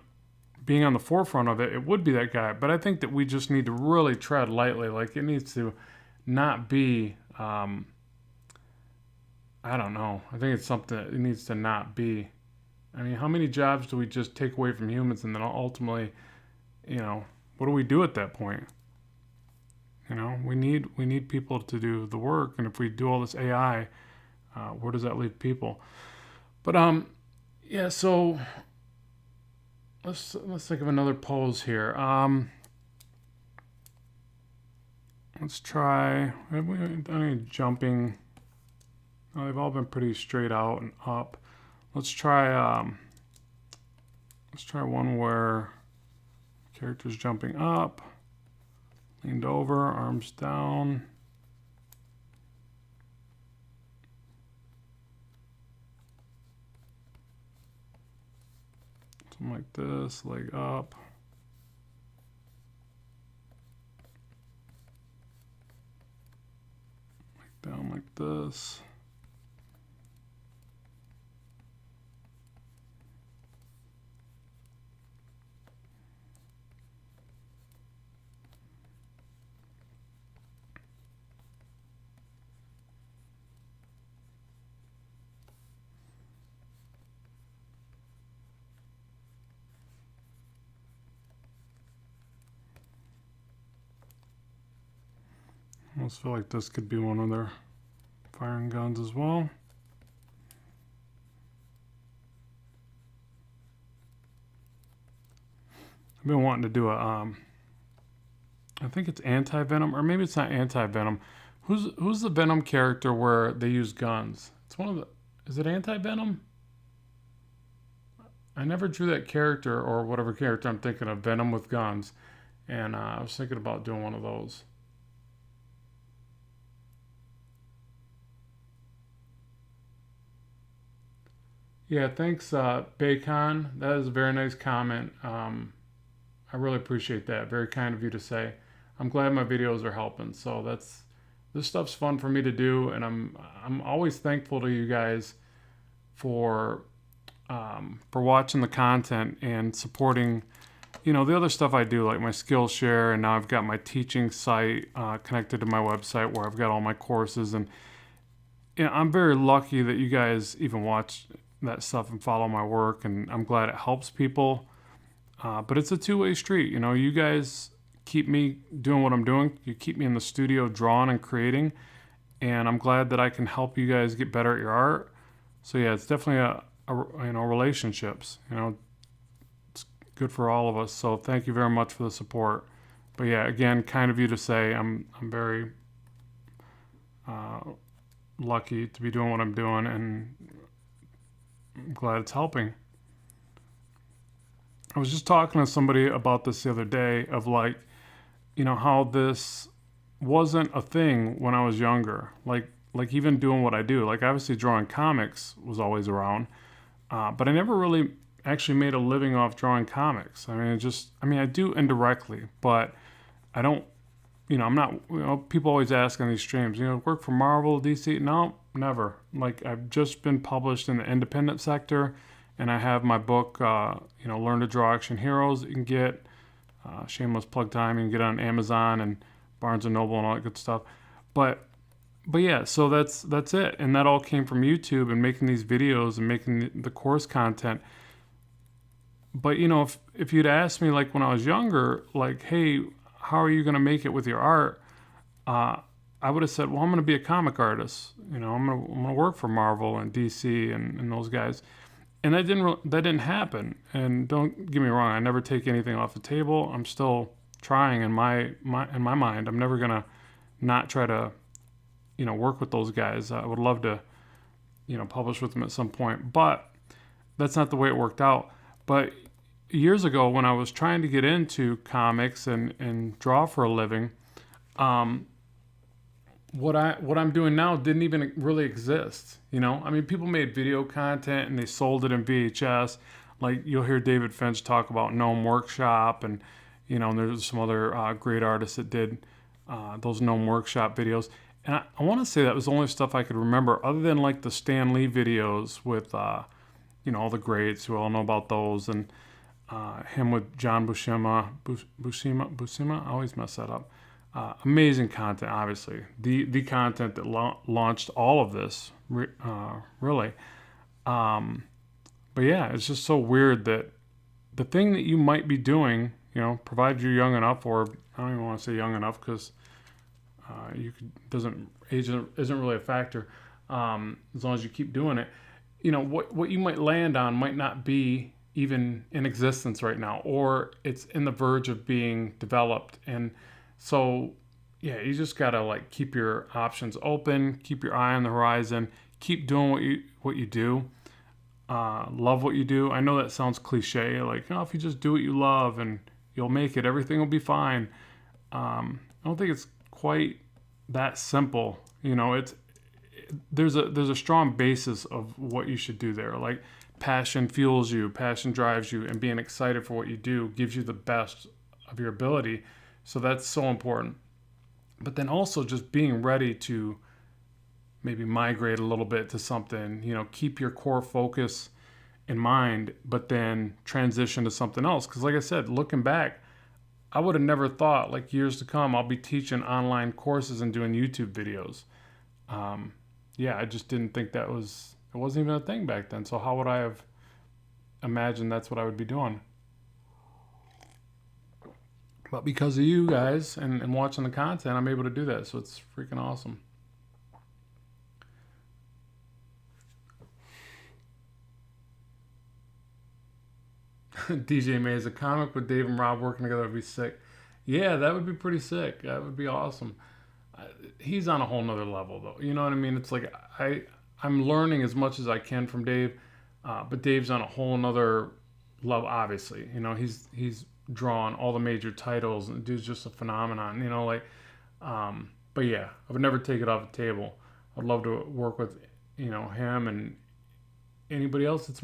being on the forefront of it, it would be that guy. But I think that we just need to really tread lightly. Like, it needs to not be, I don't know. I think it's something that it needs to not be. I mean, how many jobs do we just take away from humans, and then ultimately, what do we do at that point? We need people to do the work, and if we do all this AI, where does that leave people? But yeah. So let's think of another pose here. Let's try. Have we done any jumping? Oh, they've all been pretty straight out and up. Let's try one where character's jumping up, leaned over, arms down. Something like this, leg up. Leg down like this. I almost feel like this could be one of their firing guns as well. I've been wanting to do a, I think it's anti-venom, or maybe it's not anti-venom. Who's the Venom character where they use guns? It's one of the, is it anti-venom? I never drew that character, or whatever character I'm thinking of, Venom with guns. And I was thinking about doing one of those. Yeah, thanks, Bacon. That is a very nice comment. I really appreciate that. Very kind of you to say. I'm glad my videos are helping. So this stuff's fun for me to do, and I'm always thankful to you guys for watching the content and supporting, the other stuff I do, like my Skillshare, and now I've got my teaching site connected to my website where I've got all my courses, and I'm very lucky that you guys even watch that stuff and follow my work, and I'm glad it helps people. But it's a two-way street. You guys keep me doing what I'm doing. You keep me in the studio drawing and creating, and I'm glad that I can help you guys get better at your art. So yeah, it's definitely relationships. It's good for all of us. So thank you very much for the support. But yeah, again, kind of you to say. I'm very lucky to be doing what I'm doing, and I'm glad it's helping. I was just talking to somebody about this the other day of how this wasn't a thing when I was younger. Like even doing what I do. Like obviously drawing comics was always around, but I never really actually made a living off drawing comics. I do indirectly, but I don't, I'm not, people always ask on these streams, work for Marvel, DC? No, never. Like I've just been published in the independent sector, and I have my book, Learn to Draw Action Heroes that you can get, shameless plug time, you can get on Amazon and Barnes & Noble and all that good stuff. But yeah, so that's it. And that all came from YouTube and making these videos and making the course content. But, if you'd asked me like when I was younger, like, hey, how are you going to make it with your art? I would have said, well, I'm going to be a comic artist. I'm going to work for Marvel and DC and those guys. And that didn't happen. And don't get me wrong, I never take anything off the table. I'm still trying in my mind. I'm never gonna not try to, work with those guys. I would love to, publish with them at some point. But that's not the way it worked out. But years ago, when I was trying to get into comics and draw for a living, what I'm doing now didn't even really exist. People made video content and they sold it in VHS. Like you'll hear David Finch talk about Gnome Workshop, and there's some other great artists that did those Gnome Workshop videos. And I want to say that was the only stuff I could remember, other than like the Stan Lee videos with all the greats who all know about those. And him with John Buscema. I always mess that up. Amazing content, obviously. The content that launched all of this, really. But yeah, it's just so weird that the thing that you might be doing, provided you're young enough, or I don't even want to say young enough because age isn't really a factor. As long as you keep doing it, what you might land on might not be even in existence right now, or it's in the verge of being developed. And so, yeah, you just gotta keep your options open, keep your eye on the horizon, keep doing what you do. Love what you do. I know that sounds cliche, if you just do what you love and you'll make it, everything will be fine. I don't think it's quite that simple. There's a strong basis of what you should do there. Like, passion fuels you, passion drives you, and being excited for what you do gives you the best of your ability. So that's so important. But then also just being ready to maybe migrate a little bit to something, keep your core focus in mind, but then transition to something else. Because like I said, looking back, I would have never thought years to come I'll be teaching online courses and doing YouTube videos. Yeah, I just didn't think it wasn't even a thing back then. So how would I have imagined that's what I would be doing? But because of you guys and watching the content, I'm able to do that. So it's freaking awesome. DJ Mays, a comic with Dave and Rob working together would be sick. Yeah, that would be pretty sick. That would be awesome. He's on a whole nother level, though. You know what I mean? It's I'm learning as much as I can from Dave, but Dave's on a whole nother level. Obviously, he's drawn all the major titles, and the dude's just a phenomenon. But yeah, I would never take it off the table. I'd love to work with him and anybody else that's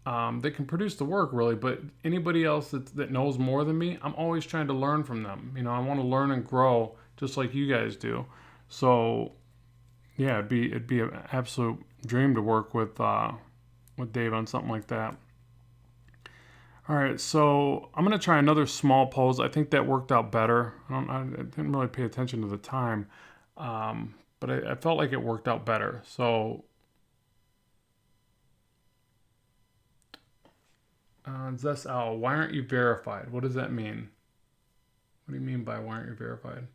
that can produce the work, really. But anybody else that knows more than me, I'm always trying to learn from them. I want to learn and grow just like you guys do. So yeah, it'd be an absolute dream to work with Dave on something like that. All right, so I'm gonna try another small pose. I think that worked out better. I didn't really pay attention to the time, but I felt like it worked out better. So Zess Owl, why aren't you verified? What does that mean? What do you mean by why aren't you verified?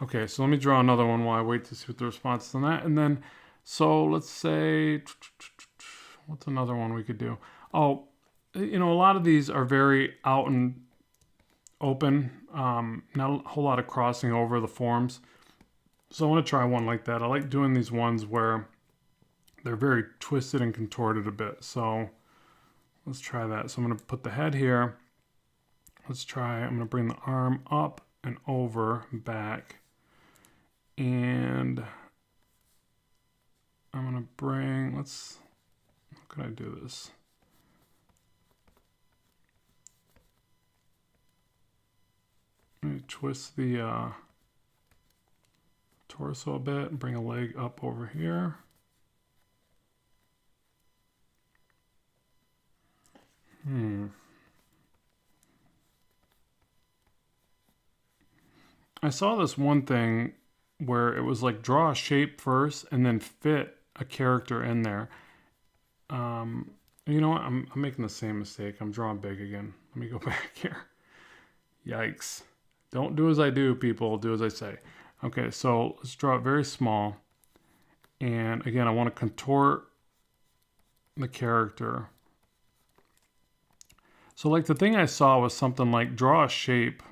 Okay, so let me draw another one while I wait to see what the response is on that. And then, so let's say, what's another one we could do? Oh, a lot of these are very out and open, not a whole lot of crossing over the forms. So I want to try one like that. I like doing these ones where they're very twisted and contorted a bit. So let's try that. So I'm going to put the head here. I'm going to bring the arm up and over, back. And I'm going to bring, how can I do this? I'm going to twist the torso a bit and bring a leg up over here. I saw this one thing where it was draw a shape first and then fit a character in there. You know what? I'm making the same mistake. I'm drawing big again. Let me go back here. Yikes. Don't do as I do, people. Do as I say. Okay, so let's draw it very small. And again, I want to contort the character. So the thing I saw was something like draw a shape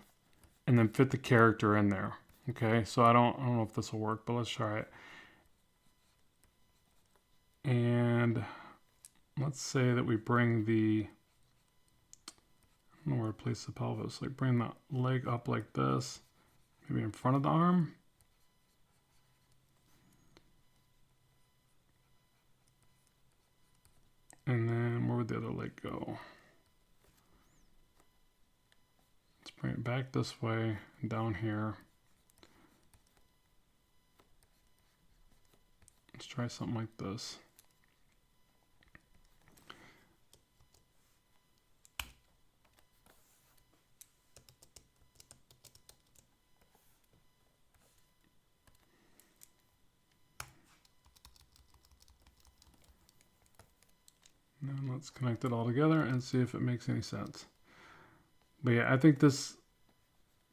and then fit the character in there. Okay, so I don't know if this will work, but let's try it. And let's say that we bring I don't know where to place the pelvis. Bring the leg up like this, maybe in front of the arm. And then where would the other leg go? Let's bring it back this way and down here. Let's try something like this. And let's connect it all together and see if it makes any sense. But yeah, I think this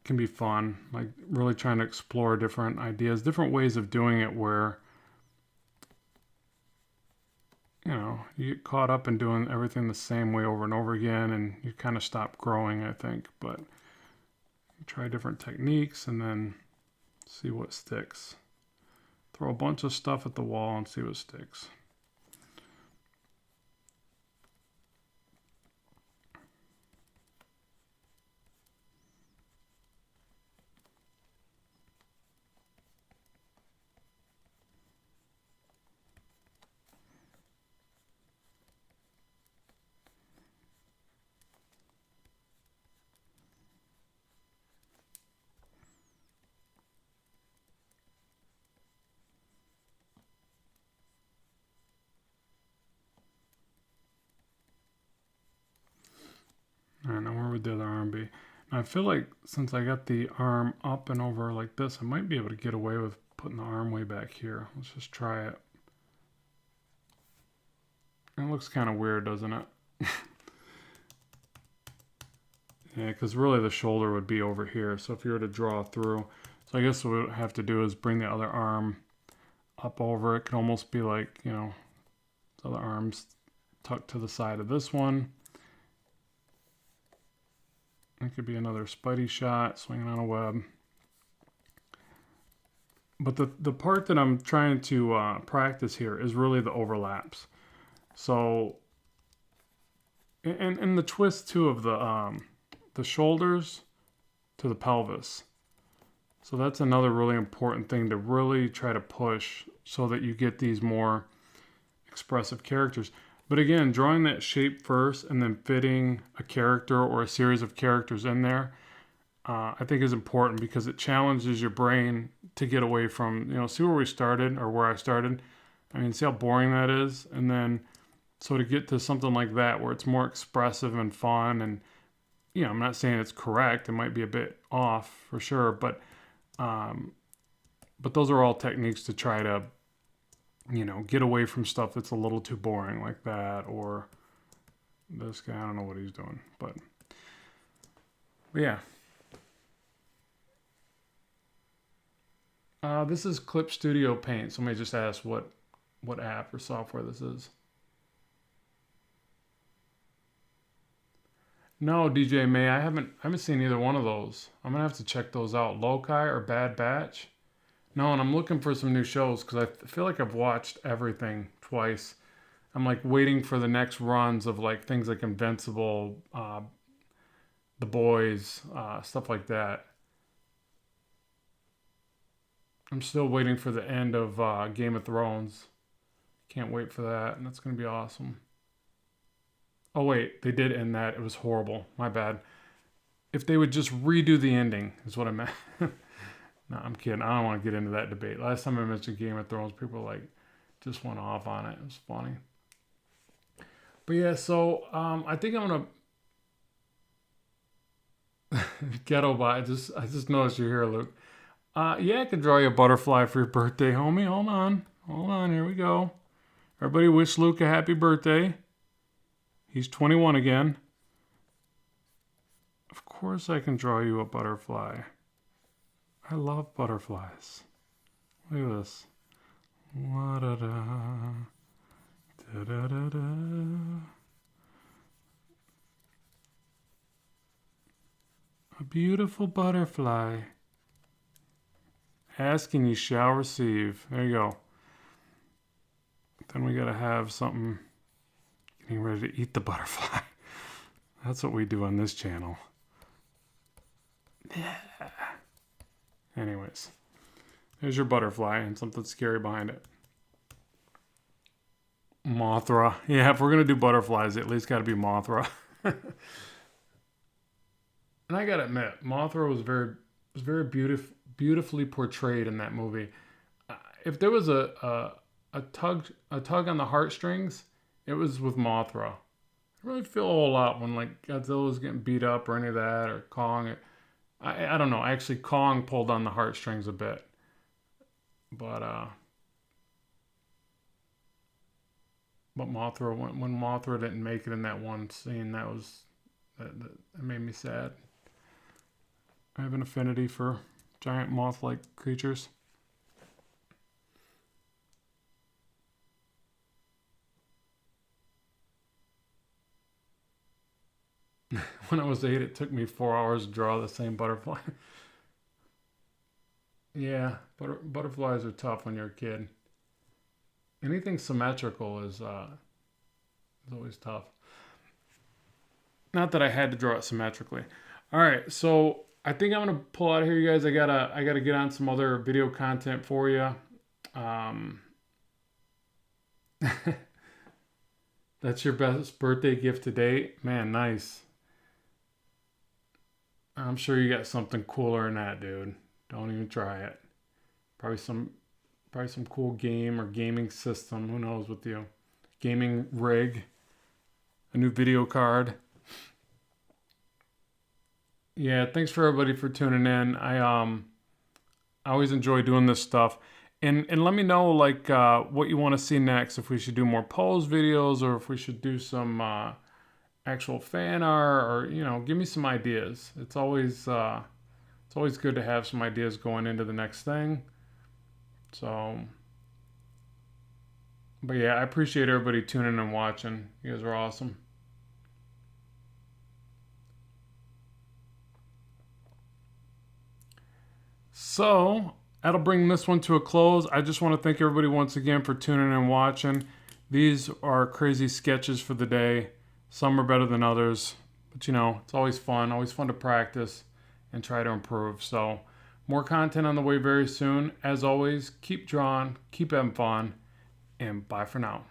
can be fun, like really trying to explore different ideas, different ways of doing it where, you know, you get caught up in doing everything the same way over and over again and you kind of stop growing, I think. But you try different techniques and then see what sticks. Throw a bunch of stuff at the wall and see what sticks. All right, now where would the other arm be? Now I feel like since I got the arm up and over like this, I might be able to get away with putting the arm way back here. Let's just try it. It looks kind of weird, doesn't it? Yeah, because really the shoulder would be over here. So if you were to draw through, so I guess what we would have to do is bring the other arm up over. It could almost be like, you know, the other arm's tucked to the side of this one. It could be another Spidey shot, swinging on a web. But the part that I'm trying to practice here is really the overlaps. So, and the twist too of the shoulders to the pelvis. So that's another really important thing to really try to push so that you get these more expressive characters. But again, drawing that shape first and then fitting a character or a series of characters in there, I think is important because it challenges your brain to get away from, you know, see where we started or where I started. I mean, see how boring that is? And then, so to get to something like that where it's more expressive and fun and, you know, I'm not saying it's correct. It might be a bit off for sure, but those are all techniques to try to, you know, get away from stuff that's a little too boring like that, or this guy, I don't know what he's doing, but yeah. This is Clip Studio Paint. Somebody just asked what app or software this is. No, DJ May, I haven't seen either one of those. I'm gonna have to check those out. Loci or Bad Batch? No, and I'm looking for some new shows because I feel like I've watched everything twice. I'm like waiting for the next runs of like things like Invincible, The Boys, stuff like that. I'm still waiting for the end of Game of Thrones. Can't wait for that, and that's gonna be awesome. Oh wait, they did end that. It was horrible. My bad. If they would just redo the ending, is what I meant. No, I'm kidding. I don't want to get into that debate. Last time I mentioned Game of Thrones, people like just went off on it. It was funny. But yeah, so I think I'm gonna Ghetto Bot. I just noticed you're here, Luke. Yeah, I can draw you a butterfly for your birthday, homie. Hold on. Here we go. Everybody wish Luke a happy birthday. He's 21 again. Of course I can draw you a butterfly. I love butterflies. Look at this. La-da-da. Da-da-da-da. A beautiful butterfly. Ask and you shall receive. There you go. Then we gotta have something getting ready to eat the butterfly. That's what we do on this channel. Yeah. Anyways, there's your butterfly and something scary behind it. Mothra. Yeah, if we're gonna do butterflies, at least gotta be Mothra. And I gotta admit, Mothra was very beautifully portrayed in that movie. If there was a a tug on the heartstrings, it was with Mothra. I really feel a whole lot when like Godzilla was getting beat up or any of that, or Kong. I don't know. Actually, Kong pulled on the heartstrings a bit, but Mothra, when Mothra didn't make it in that one scene, that made me sad. I have an affinity for giant moth-like creatures. When I was 8, it took me 4 hours to draw the same butterfly. Yeah, butterflies are tough when you're a kid. Anything symmetrical is always tough. Not that I had to draw it symmetrically. All right, so I think I'm gonna pull out of here, you guys. I gotta get on some other video content for you. That's your best birthday gift to date, man. Nice. I'm sure you got something cooler than that, dude. Don't even try it. Probably some probably some cool game or gaming system. Who knows with you? Gaming rig, a new video card. Yeah, thanks for everybody for tuning in. I always enjoy doing this stuff. And let me know like what you want to see next. If we should do more polls videos or if we should do some actual fan art, or give me some ideas. It's always good to have some ideas going into the next thing. So, but yeah, I appreciate everybody tuning and watching. You guys are awesome. So that'll bring this one to a close. I just want to thank everybody once again for tuning and watching. These are crazy sketches for the day. Some are better than others, but it's always fun to practice and try to improve. So more content on the way very soon. As always, keep drawing, keep having fun, and bye for now.